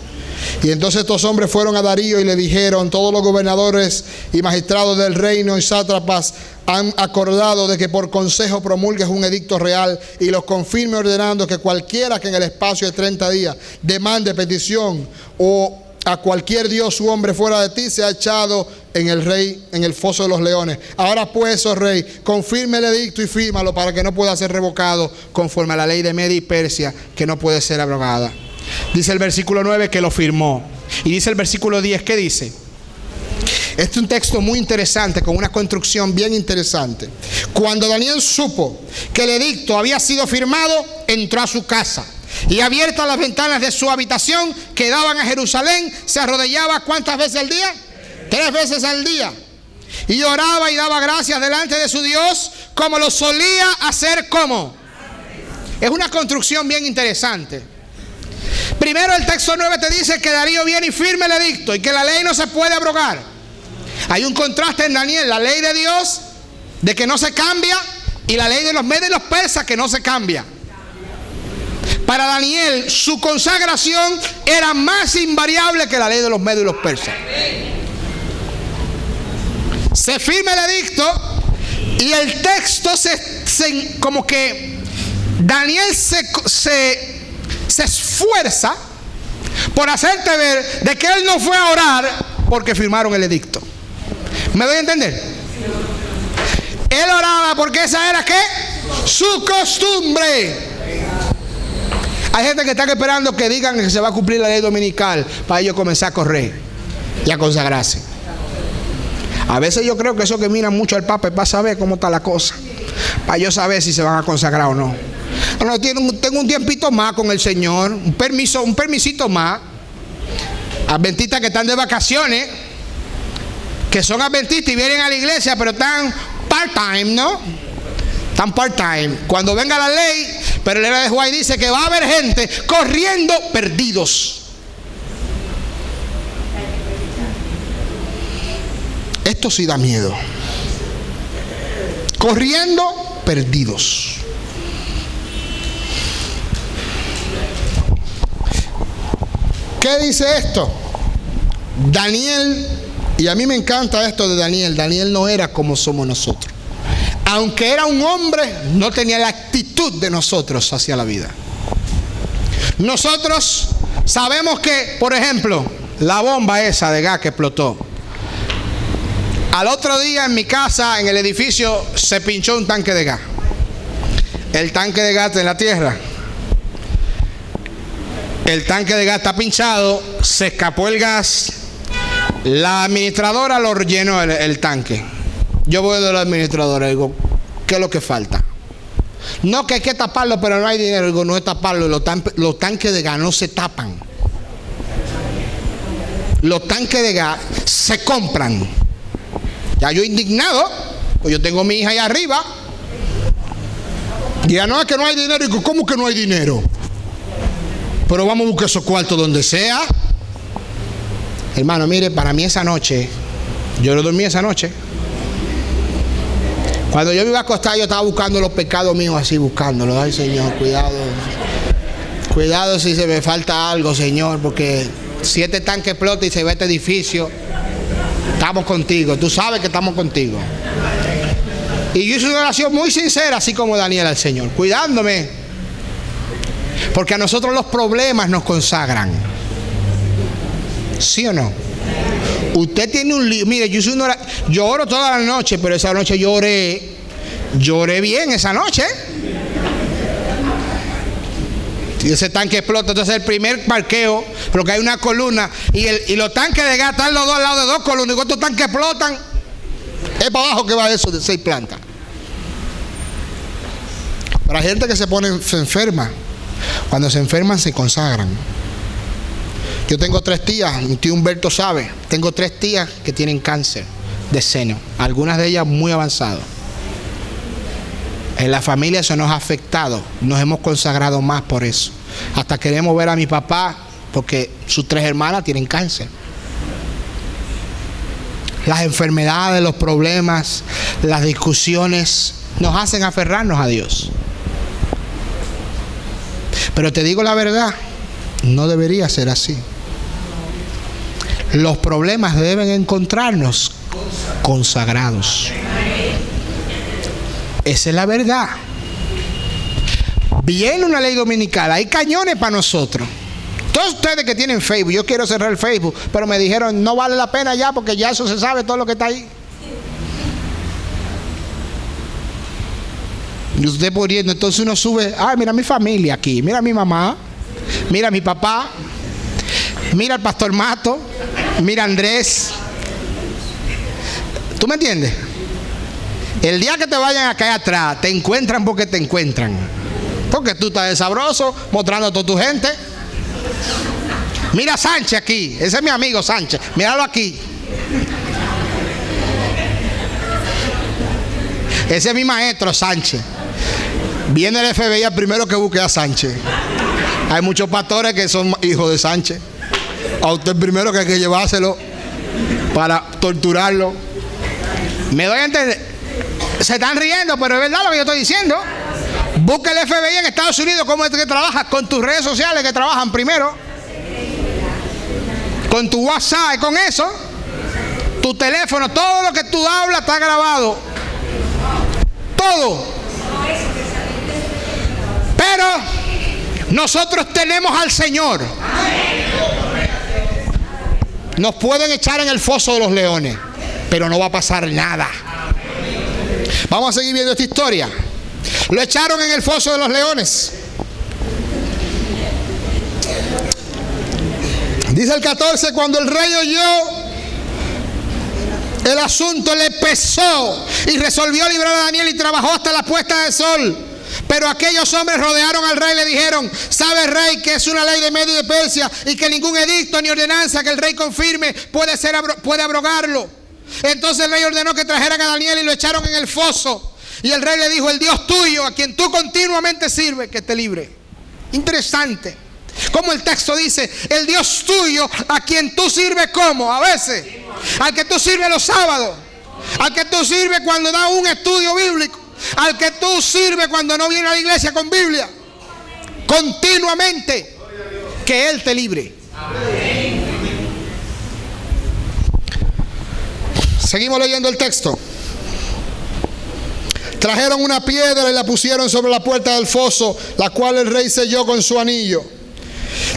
Y entonces estos hombres fueron a Darío y le dijeron: todos los gobernadores y magistrados del reino y sátrapas han acordado de que por consejo promulgues un edicto real y los confirme, ordenando que cualquiera que en el espacio de 30 días demande petición o a cualquier dios u hombre fuera de ti sea echado en el foso de los leones. Ahora pues, oh rey, confirme el edicto y fírmalo para que no pueda ser revocado conforme a la ley de Media y Persia, que no puede ser abrogada. Dice el versículo 9 que lo firmó. Y dice el versículo 10, ¿qué dice? Este es un texto muy interesante, con una construcción bien interesante. Cuando Daniel supo que el edicto había sido firmado, entró a su casa. Y abiertas las ventanas de su habitación que daban a Jerusalén, se arrodillaba ¿cuántas veces al día? 3 veces al día. Y oraba y daba gracias delante de su Dios, como lo solía hacer. ¿Cómo? Es una construcción bien interesante. Primero el texto 9 te dice que Darío viene y firma el edicto y que la ley no se puede abrogar. Hay un contraste en Daniel: la ley de Dios, de que no se cambia, y la ley de los medios y los persas, que no se cambia. Para Daniel, su consagración era más invariable que la ley de los medios y los persas. Se firma el edicto y el texto como que Daniel se esfuerza por hacerte ver de que él no fue a orar porque firmaron el edicto. ¿Me doy a entender? Él oraba porque esa era ¿qué? Su costumbre. Hay gente que está esperando que digan que se va a cumplir la ley dominical para ellos comenzar a correr y a consagrarse. A veces yo creo que eso que miran mucho al Papa es para saber cómo está la cosa, para yo saber si se van a consagrar o no. No, tengo un tiempito más con el Señor, un permisito más. Adventistas que están de vacaciones, que son adventistas y vienen a la iglesia, pero están part-time, ¿no? Están part-time. Cuando venga la ley, pero el era de Juárez dice que va a haber gente corriendo perdidos. Esto sí da miedo. Corriendo perdidos. ¿Qué dice esto? Daniel, y a mí me encanta esto de Daniel. Daniel no era como somos nosotros. Aunque era un hombre, no tenía la actitud de nosotros hacia la vida. Nosotros sabemos que, por ejemplo, la bomba esa de gas que explotó. Al otro día en mi casa, en el edificio, se pinchó un tanque de gas. El tanque de gas en la tierra. El tanque de gas está pinchado, se escapó el gas. La administradora lo llenó el tanque. Yo voy de la administradora y digo, ¿qué es lo que falta? No, que hay que taparlo, pero no hay dinero. Digo, no es taparlo, los tanques de gas no se tapan. Los tanques de gas se compran. Ya yo indignado, pues yo tengo a mi hija ahí arriba. Y ya no, es que no hay dinero. Digo, ¿cómo que no hay dinero? Pero vamos a buscar esos cuartos donde sea. Hermano, mire, para mí esa noche, yo no dormí esa noche. Cuando yo me iba a acostar, yo estaba buscando los pecados míos así, buscándolos. Ay, Señor, cuidado. Cuidado si se me falta algo, Señor, porque si este tanque explota y se ve este edificio, estamos contigo. Tú sabes que estamos contigo. Y yo hice una oración muy sincera, así como Daniel al Señor, cuidándome. Porque a nosotros los problemas nos consagran. ¿Sí o no? Usted tiene un lío. Mire, yo oro toda la noche, pero esa noche lloré bien esa noche. Y ese tanque explota. Entonces el primer parqueo, porque hay una columna y los tanques de gas están los dos al lado de dos columnas. Y cuando estos tanques explotan, es para abajo que va eso de 6 plantas. Para gente que se enferma, cuando se enferman se consagran. Yo tengo 3 tías, mi tío Humberto sabe, tengo 3 tías que tienen cáncer de seno, algunas de ellas muy avanzado. En la familia eso nos ha afectado, nos hemos consagrado más por eso. Hasta queremos ver a mi papá, porque sus 3 hermanas tienen cáncer. Las enfermedades, los problemas, las discusiones nos hacen aferrarnos a Dios. Pero te digo la verdad, no debería ser así. Los problemas deben encontrarnos consagrados. Esa es la verdad. Viene una ley dominical, hay cañones para nosotros. Todos ustedes que tienen Facebook, yo quiero cerrar el Facebook, pero me dijeron no vale la pena ya porque ya eso se sabe todo lo que está ahí. Y usted poniendo, entonces uno sube, ay, mira mi familia aquí, mira mi mamá, mira mi papá, mira el pastor Mato, mira Andrés. ¿Tú me entiendes? El día que te vayan a caer atrás, te encuentran porque te encuentran. Porque tú estás de sabroso, mostrando a toda tu gente. Mira a Sánchez aquí, ese es mi amigo Sánchez, míralo aquí. Ese es mi maestro Sánchez. Viene el FBI al primero que busque a Sánchez. Hay muchos pastores que son hijos de Sánchez. A usted primero que hay que llevárselo para torturarlo. Me doy a entender. Se están riendo, pero es verdad lo que yo estoy diciendo. Busca el FBI en Estados Unidos cómo es que trabaja con tus redes sociales que trabajan primero. Con tu WhatsApp, con eso. Tu teléfono, todo lo que tú hablas está grabado. Todo. Pero nosotros tenemos al Señor. Nos pueden echar en el foso de los leones, pero no va a pasar nada. Vamos a seguir viendo esta historia. Lo echaron en el foso de los leones. Dice el 14, cuando el rey oyó el asunto, le pesó y resolvió librar a Daniel y trabajó hasta la puesta del sol. Pero aquellos hombres rodearon al rey y le dijeron: ¿sabe, rey, que es una ley de Medio y de Persia y que ningún edicto ni ordenanza que el rey confirme puede abrogarlo? Entonces el rey ordenó que trajeran a Daniel y lo echaron en el foso. Y el rey le dijo: el Dios tuyo, a quien tú continuamente sirves, que te libre. Interesante. Como el texto dice, el Dios tuyo, a quien tú sirves, ¿cómo? A veces, al que tú sirves los sábados, al que tú sirves cuando da un estudio bíblico, al que tú sirves cuando no viene a la iglesia con Biblia, continuamente, que Él te libre. Seguimos leyendo el texto. Trajeron una piedra y la pusieron sobre la puerta del foso, la cual el rey selló con su anillo.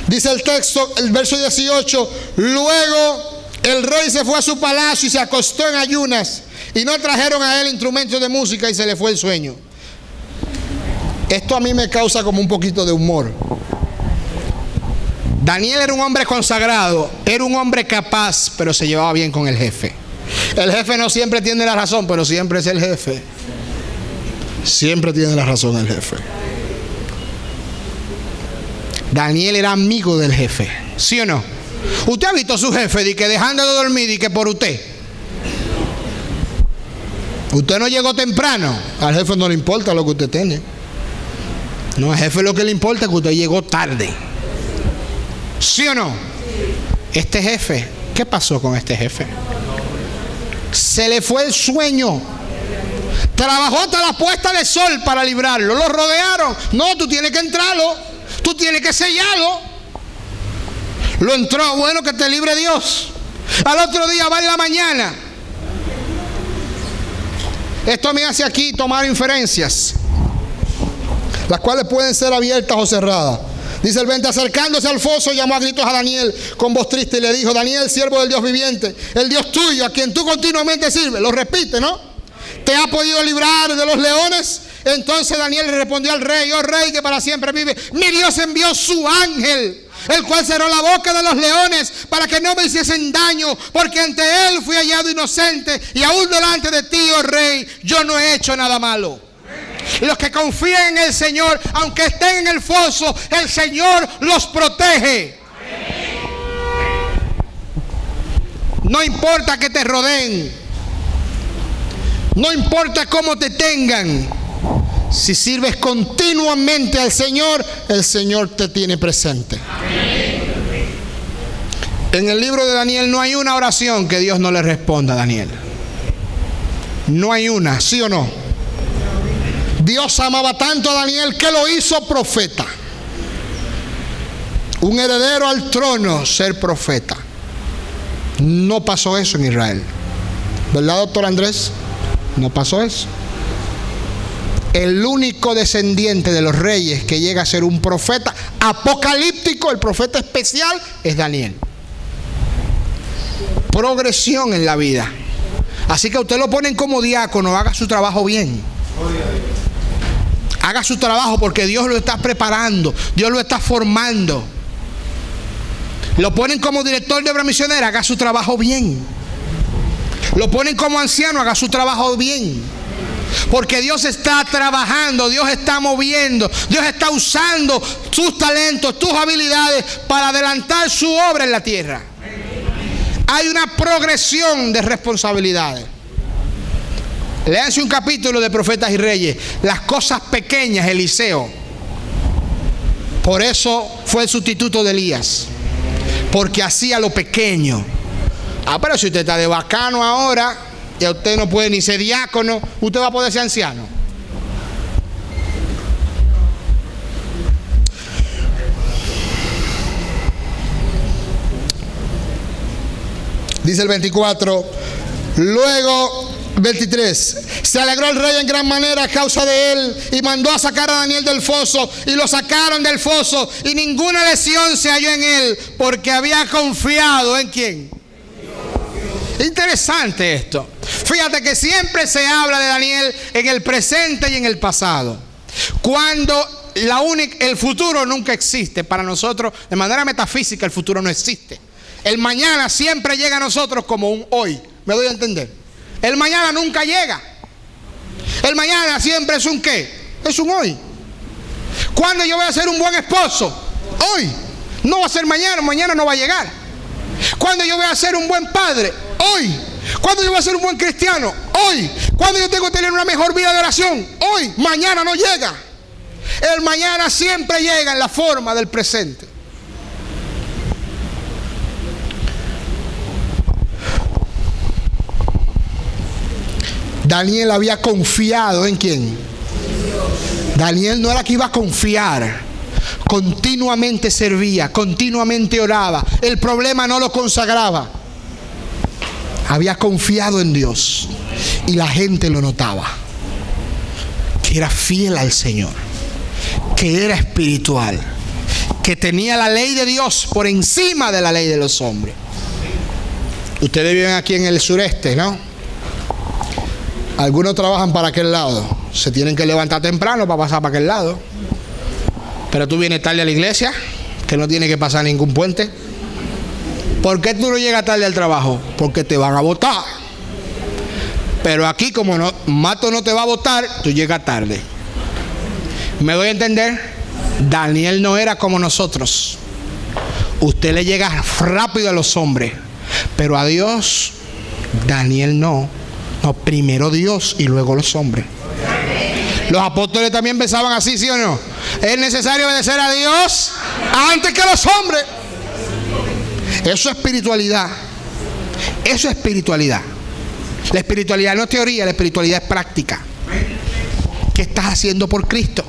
Dice el texto, el verso 18, luego el rey se fue a su palacio y se acostó en ayunas, y no trajeron a él instrumentos de música y se le fue el sueño. Esto a mí me causa como un poquito de humor. Daniel era un hombre consagrado, era un hombre capaz, pero se llevaba bien con el jefe. El jefe no siempre tiene la razón, pero siempre es el jefe. Siempre tiene la razón el jefe. Daniel era amigo del jefe, ¿sí o no? Usted ha visto a su jefe de que dejando de dormir y que por usted no llegó temprano. Al jefe no le importa lo que usted tiene. No, al jefe lo que le importa es que usted llegó tarde. ¿Sí o no? Este jefe, ¿qué pasó con este jefe? Se le fue el sueño. Trabajó hasta la puesta de sol para librarlo. Lo rodearon. No, tú tienes que entrarlo. Tú tienes que sellarlo. Lo entró. Bueno, que te libre Dios. Al otro día va en la mañana. Esto me hace aquí tomar inferencias, las cuales pueden ser abiertas o cerradas. Dice el 20, acercándose al foso, llamó a gritos a Daniel con voz triste y le dijo: Daniel, siervo del Dios viviente, el Dios tuyo, a quien tú continuamente sirves. Lo repite, ¿no? ¿Te ha podido librar de los leones? Entonces Daniel le respondió al rey: oh rey, que para siempre vive, mi Dios envió su ángel, el cual cerró la boca de los leones para que no me hiciesen daño, porque ante él fui hallado inocente, y aún delante de ti, oh rey, yo no he hecho nada malo. Los que confían en el Señor, aunque estén en el foso, el Señor los protege. No importa que te rodeen, no importa cómo te tengan, si sirves continuamente al Señor, el Señor te tiene presente. En el libro de Daniel no hay una oración que Dios no le responda a Daniel. No hay una, ¿sí o no? Dios amaba tanto a Daniel que lo hizo profeta. Un heredero al trono, ser profeta. No pasó eso en Israel. ¿Verdad, doctor Andrés? No pasó eso. El único descendiente de los reyes que llega a ser un profeta apocalíptico, el profeta especial, es Daniel. Progresión en la vida. Así que usted lo ponen como diácono, haga su trabajo bien. Haga su trabajo porque Dios lo está preparando, Dios lo está formando. Lo ponen como director de obra misionera, haga su trabajo bien. Lo ponen como anciano, haga su trabajo bien. Porque Dios está trabajando, Dios está moviendo, Dios está usando sus talentos, tus habilidades para adelantar su obra en la tierra. Hay una progresión de responsabilidades. Léanse un capítulo de Profetas y Reyes. Las cosas pequeñas, Eliseo. Por eso fue el sustituto de Elías, porque hacía lo pequeño. Pero si usted está de bacano ahora, ya usted no puede ni ser diácono, usted va a poder ser anciano. Dice el 24, luego 23, se alegró el rey en gran manera a causa de él y mandó a sacar a Daniel del foso, y lo sacaron del foso y ninguna lesión se halló en él, porque había confiado ¿en quién? Interesante esto. Fíjate que siempre se habla de Daniel en el presente y en el pasado, cuando el futuro nunca existe. Para nosotros, de manera metafísica, el futuro no existe. El mañana siempre llega a nosotros como un hoy. ¿Me doy a entender? El mañana nunca llega. El mañana siempre es un ¿qué? Es un hoy. ¿Cuándo yo voy a ser un buen esposo? Hoy. No va a ser mañana, mañana no va a llegar. ¿Cuándo yo voy a ser un buen padre? Hoy. ¿Cuándo yo voy a ser un buen cristiano? Hoy. ¿Cuándo yo tengo que tener una mejor vida de oración? Hoy. Mañana no llega. El mañana siempre llega en la forma del presente. Daniel había confiado ¿en quién? Daniel no era que iba a confiar. Continuamente servía, continuamente oraba. El problema no lo consagraba. había confiado en Dios y la gente lo notaba, que era fiel al Señor, que era espiritual, que tenía la ley de Dios por encima de la ley de los hombres. Ustedes viven aquí en el sureste, ¿no? Algunos trabajan para aquel lado, se tienen que levantar temprano para pasar para aquel lado. Pero tú vienes tarde a la iglesia, que no tiene que pasar ningún puente. ¿Por qué tú no llegas tarde al trabajo? Porque te van a votar. Pero aquí, como Mato no te va a votar, tú llegas tarde. ¿Me doy a entender? Daniel no era como nosotros. Usted le llega rápido a los hombres, pero a Dios, Daniel no. No, primero Dios y luego los hombres. Los apóstoles también pensaban así, ¿sí o no? Es necesario obedecer a Dios antes que a los hombres. Eso es espiritualidad. Eso es espiritualidad. La espiritualidad no es teoría, la espiritualidad es práctica. ¿Qué estás haciendo por Cristo?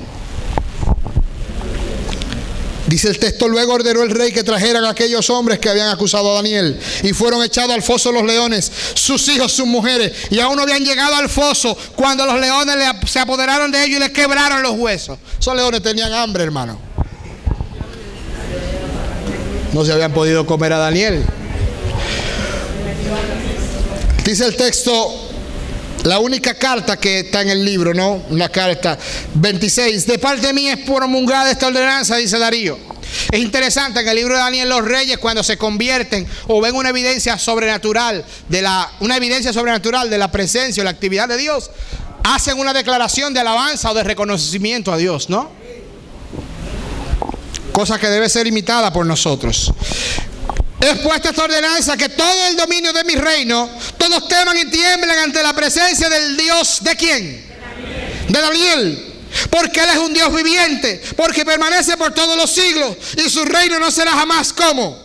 Dice el texto: luego ordenó el rey que trajeran a aquellos hombres que habían acusado a Daniel, y fueron echados al foso los leones, sus hijos, sus mujeres, y aún no habían llegado al foso cuando los leones se apoderaron de ellos y les quebraron los huesos. Esos leones tenían hambre, hermano. No se habían podido comer a Daniel. Dice el texto, la única carta que está en el libro, ¿no? Una carta 26. De parte mía es promulgada esta ordenanza, dice Darío. Es interesante que en el libro de Daniel, los reyes, cuando se convierten o ven una evidencia sobrenatural de la presencia o la actividad de Dios, hacen una declaración de alabanza o de reconocimiento a Dios, ¿no? Cosa que debe ser imitada por nosotros. Es puesta esta ordenanza que todo el dominio de mi reino, todos teman y tiemblen ante la presencia del Dios. ¿De quién? De Daniel. Porque Él es un Dios viviente, porque permanece por todos los siglos, y su reino no será jamás como.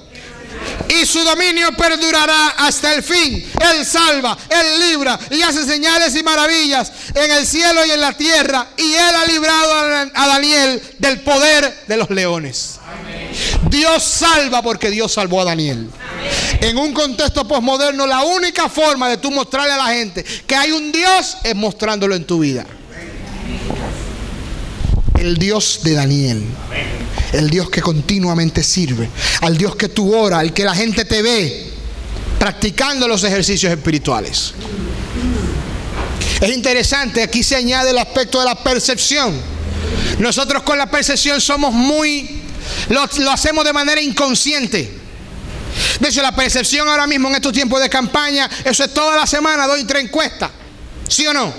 Y su dominio perdurará hasta el fin. Él salva, Él libra y hace señales y maravillas en el cielo y en la tierra. Y Él ha librado a Daniel del poder de los leones. Dios salva porque Dios salvó a Daniel. En un contexto posmoderno, la única forma de tú mostrarle a la gente que hay un Dios es mostrándolo en tu vida. El Dios de Daniel, el Dios que continuamente sirve, al Dios que tú oras, al que la gente te ve practicando los ejercicios espirituales. Es interesante, aquí se añade el aspecto de la percepción. Nosotros con la percepción somos lo hacemos de manera inconsciente. De hecho, la percepción ahora mismo en estos tiempos de campaña, eso es toda la semana, 2 y 3 encuestas. ¿Sí o no?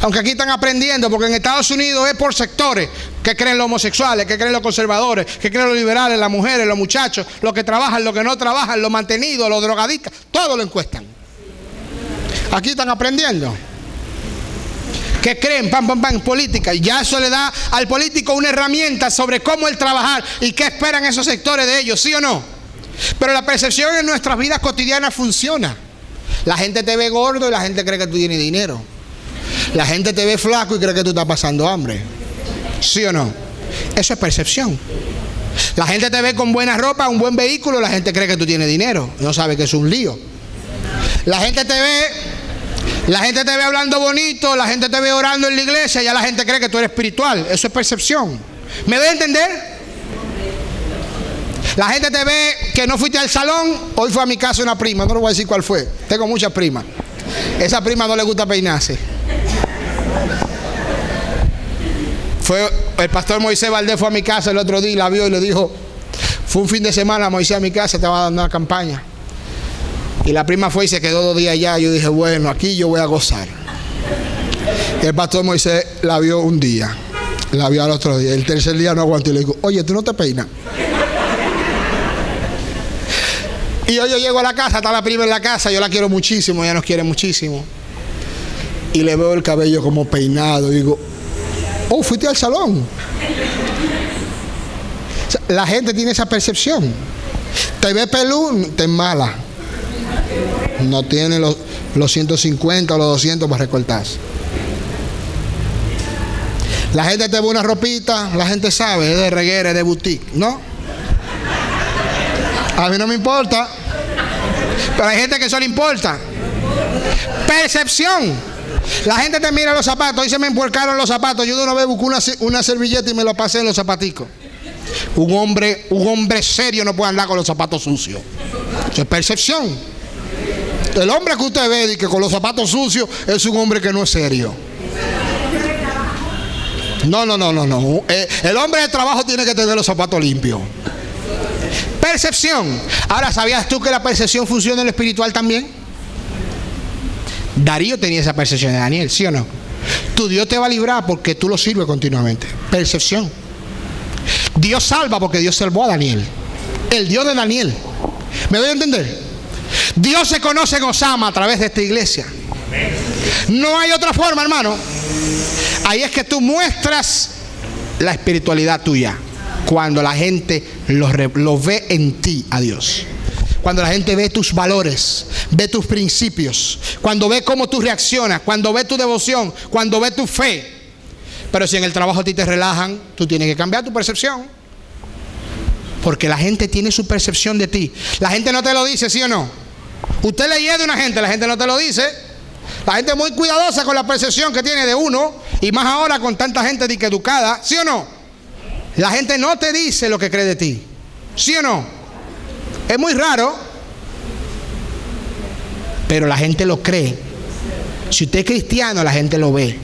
Aunque aquí están aprendiendo, porque en Estados Unidos es por sectores. ¿Qué creen los homosexuales? ¿Qué creen los conservadores? ¿Qué creen los liberales? Las mujeres, los muchachos, los que trabajan, los que no trabajan, los mantenidos, los drogadictos. Todo lo encuestan. Aquí están aprendiendo. ¿Qué creen? Pam, pam, pam, política. Y ya eso le da al político una herramienta sobre cómo él trabajar y qué esperan esos sectores de ellos, ¿sí o no? Pero la percepción en nuestras vidas cotidianas funciona. La gente te ve gordo y la gente cree que tú tienes dinero. La gente te ve flaco y cree que tú estás pasando hambre. ¿Sí o no? Eso es percepción. La gente te ve con buena ropa, un buen vehículo, la gente cree que tú tienes dinero. No sabe que es un lío. La gente te ve hablando bonito, la gente te ve orando en la iglesia, ya la gente cree que tú eres espiritual. Eso es percepción. ¿Me doy a entender? La gente te ve que no fuiste al salón. Hoy fue a mi casa una prima, no le voy a decir cuál fue. Tengo muchas primas. Esa prima no le gusta peinarse. El pastor Moisés Valdés fue a mi casa el otro día y la vio y le dijo: fue un fin de semana Moisés a mi casa, estaba dando una campaña. Y la prima fue y se quedó 2 días allá. Yo dije: bueno, aquí yo voy a gozar. Y el pastor Moisés la vio un día, la vio al otro día. El tercer día no aguantó y le dijo: oye, ¿tú no te peinas? Y yo llego a la casa, está la prima en la casa, yo la quiero muchísimo, ella nos quiere muchísimo. Y le veo el cabello como peinado y digo: oh, fuiste al salón. O sea, la gente tiene esa percepción. Te ve pelú, te mala. No tiene los 150 o los 200 para recortarse. La gente te ve una ropita, la gente sabe, es de reguera, es de boutique, ¿no? A mí no me importa. Pero hay gente que eso le importa. Percepción. La gente te mira los zapatos y se me empuercaron los zapatos. Yo de una vez busco una servilleta y me lo pasé en los zapaticos. Un hombre serio no puede andar con los zapatos sucios. Eso es percepción. El hombre que usted ve y que con los zapatos sucios es un hombre que no es serio. No. El hombre de trabajo tiene que tener los zapatos limpios. Percepción. Ahora, ¿sabías tú que la percepción funciona en lo espiritual también? Darío tenía esa percepción de Daniel, ¿sí o no? Tu Dios te va a librar porque tú lo sirves continuamente. Percepción. Dios salva porque Dios salvó a Daniel. El Dios de Daniel. ¿Me doy a entender? Dios se conoce en Osama a través de esta iglesia. No hay otra forma, hermano. Ahí es que tú muestras la espiritualidad tuya. Cuando la gente lo ve en ti, a Dios. Cuando la gente ve tus valores, ve tus principios, cuando ve cómo tú reaccionas, cuando ve tu devoción, cuando ve tu fe. Pero si en el trabajo a ti te relajan, tú tienes que cambiar tu percepción. Porque la gente tiene su percepción de ti. La gente no te lo dice, ¿sí o no? Usted le hiede a una gente, la gente no te lo dice. La gente es muy cuidadosa con la percepción que tiene de uno. Y más ahora con tanta gente educada, ¿sí o no? La gente no te dice lo que cree de ti, ¿sí o no? Es muy raro, pero la gente lo cree. Si usted es cristiano, la gente lo ve.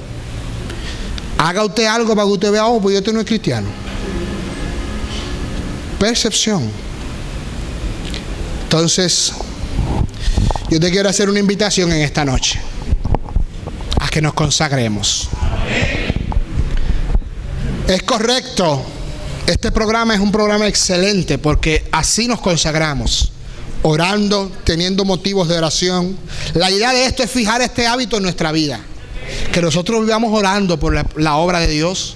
Haga usted algo para que usted vea, oh, pues este no es cristiano. Percepción. Entonces, yo te quiero hacer una invitación en esta noche a que nos consagremos. Es correcto. Este programa es un programa excelente porque así nos consagramos, orando, teniendo motivos de oración. La idea de esto es fijar este hábito en nuestra vida, que nosotros vivamos orando por la obra de Dios,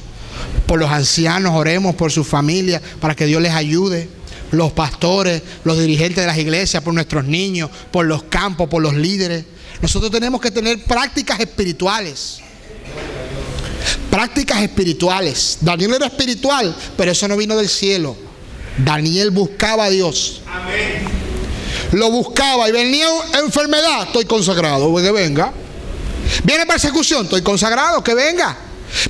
por los ancianos, oremos por su familia para que Dios les ayude, los pastores, los dirigentes de las iglesias, por nuestros niños, por los campos, por los líderes. Nosotros tenemos que tener prácticas espirituales. Prácticas espirituales. Daniel era espiritual, pero eso no vino del cielo. Daniel buscaba a Dios. Amén. Lo buscaba y venía enfermedad, estoy consagrado, que venga. Viene persecución, estoy consagrado, que venga.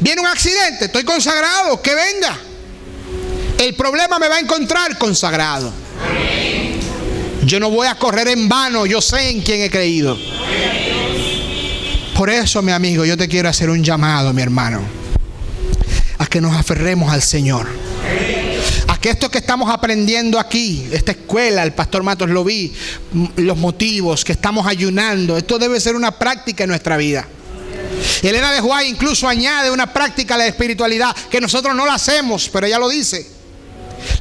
Viene un accidente, estoy consagrado, que venga. El problema me va a encontrar consagrado. Amén. Yo no voy a correr en vano, yo sé en quién he creído. Amén. Por eso, mi amigo, yo te quiero hacer un llamado, mi hermano, a que nos aferremos al Señor. A que esto que estamos aprendiendo aquí, esta escuela, el pastor Matos lo vi, los motivos que estamos ayunando, esto debe ser una práctica en nuestra vida. Elena de White incluso añade una práctica a la espiritualidad que nosotros no la hacemos, pero ella lo dice.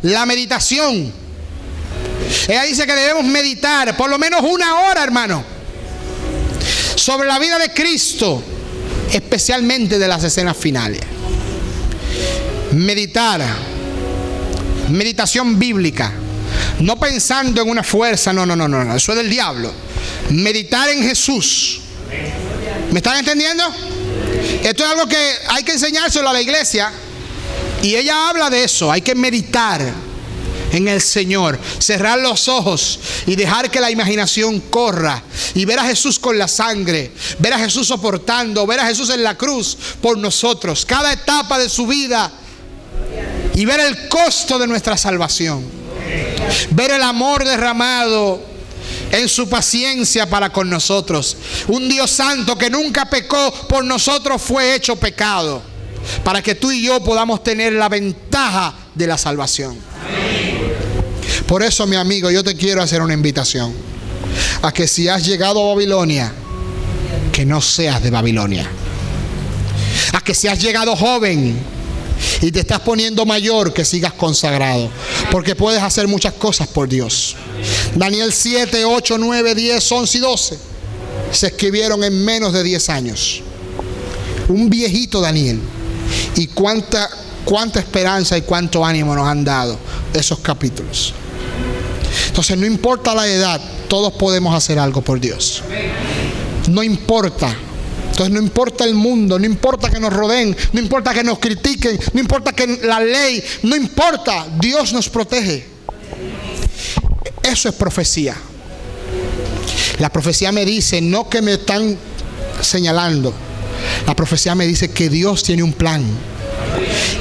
La meditación. Ella dice que debemos meditar por lo menos 1 hora, hermano, sobre la vida de Cristo, especialmente de las escenas finales. Meditar, meditación bíblica, no pensando en una fuerza, no, eso es del diablo. Meditar en Jesús. ¿Me están entendiendo? Esto es algo que hay que enseñárselo a la iglesia, y ella habla de eso. Hay que meditar en el Señor, cerrar los ojos y dejar que la imaginación corra y ver a Jesús con la sangre, ver a Jesús soportando, ver a Jesús en la cruz por nosotros, cada etapa de su vida, y ver el costo de nuestra salvación, ver el amor derramado en su paciencia para con nosotros. Un Dios santo que nunca pecó por nosotros fue hecho pecado para que tú y yo podamos tener la ventaja de la salvación. Por eso, mi amigo, yo te quiero hacer una invitación a que si has llegado a Babilonia, que no seas de Babilonia. A que si has llegado joven y te estás poniendo mayor, que sigas consagrado, porque puedes hacer muchas cosas por Dios. Daniel 7, 8, 9, 10, 11 y 12 se escribieron en menos de 10 años. Un viejito Daniel. Y cuánta esperanza y cuánto ánimo nos han dado esos capítulos. Entonces, no importa la edad, todos podemos hacer algo por Dios. No importa. Entonces, no importa el mundo, no importa que nos rodeen, no importa que nos critiquen, no importa que la ley, no importa. Dios nos protege. Eso es profecía. La profecía me dice, no que me están señalando, la profecía me dice que Dios tiene un plan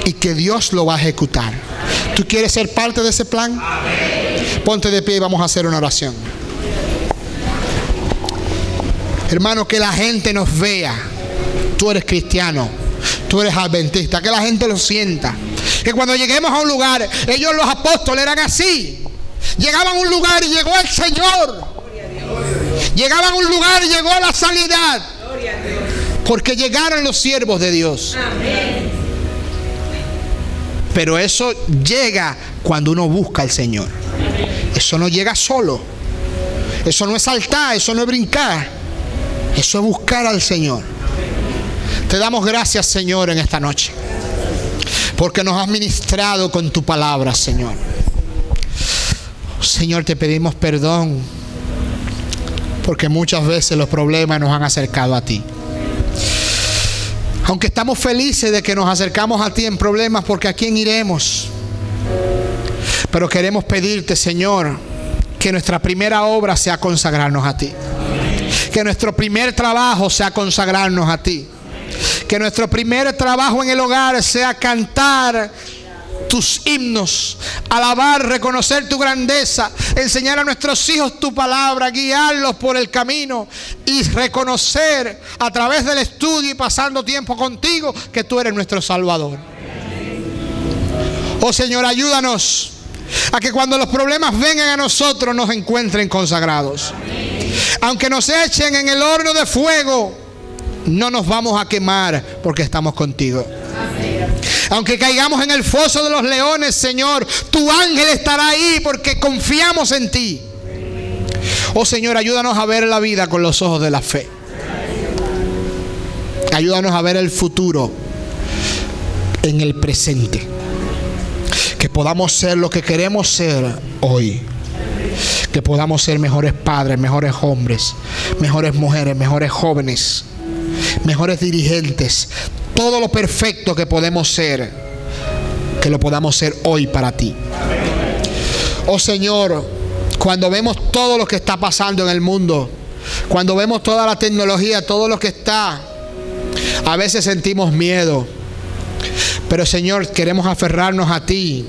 y que Dios lo va a ejecutar. ¿Tú quieres ser parte de ese plan? Ponte de pie y vamos a hacer una oración. Hermano, que la gente nos vea. Tú eres cristiano, tú eres adventista. Que la gente lo sienta. Que cuando lleguemos a un lugar, ellos los apóstoles eran así. Llegaban a un lugar y llegó el Señor. Llegaban a un lugar y llegó la sanidad. Porque llegaron los siervos de Dios. Pero eso llega cuando uno busca al Señor. Eso no llega solo. Eso no es saltar, eso no es brincar. Eso es buscar al Señor. Te damos gracias, Señor, en esta noche, porque nos has ministrado con tu palabra, Señor. Señor, te pedimos perdón, porque muchas veces los problemas nos han acercado a ti. Aunque estamos felices de que nos acercamos a ti en problemas, porque ¿a quién iremos? Pero queremos pedirte, Señor, que nuestra primera obra sea consagrarnos a ti. Que nuestro primer trabajo sea consagrarnos a ti. Que nuestro primer trabajo en el hogar sea cantar tus himnos, alabar, reconocer tu grandeza, enseñar a nuestros hijos tu palabra, guiarlos por el camino y reconocer a través del estudio y pasando tiempo contigo que tú eres nuestro Salvador. Oh Señor, ayúdanos a que cuando los problemas vengan a nosotros nos encuentren consagrados. Aunque nos echen en el horno de fuego, no nos vamos a quemar porque estamos contigo. Aunque caigamos en el foso de los leones, Señor, tu ángel estará ahí porque confiamos en ti. Oh Señor, ayúdanos a ver la vida con los ojos de la fe. Ayúdanos a ver el futuro en el presente. Que podamos ser lo que queremos ser hoy. Que podamos ser mejores padres, mejores hombres, mejores mujeres, mejores jóvenes, mejores dirigentes. Todo lo perfecto que podemos ser, que lo podamos ser hoy para ti. Oh Señor, cuando vemos todo lo que está pasando en el mundo, cuando vemos toda la tecnología, todo lo que está, a veces sentimos miedo. Pero Señor, queremos aferrarnos a ti,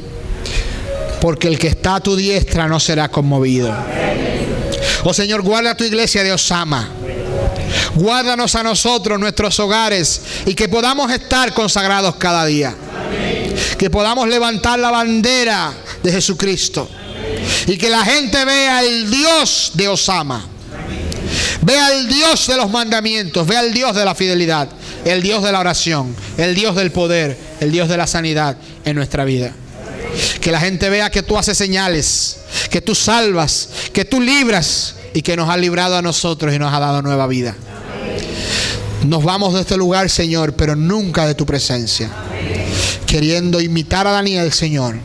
porque el que está a tu diestra no será conmovido. Oh Señor, guarda a tu iglesia de Osama. Guárdanos a nosotros, nuestros hogares, y que podamos estar consagrados cada día. Que podamos levantar la bandera de Jesucristo. Y que la gente vea el Dios de Osama. Vea el Dios de los mandamientos. Vea el Dios de la fidelidad. El Dios de la oración. El Dios del poder. El Dios de la sanidad en nuestra vida. Que la gente vea que tú haces señales, que tú salvas, que tú libras y que nos has librado a nosotros y nos has dado nueva vida. Nos vamos de este lugar, Señor, pero nunca de tu presencia. Queriendo imitar a Daniel, Señor,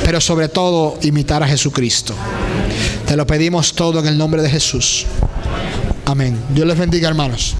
pero sobre todo imitar a Jesucristo. Te lo pedimos todo en el nombre de Jesús. Amén. Dios les bendiga, hermanos.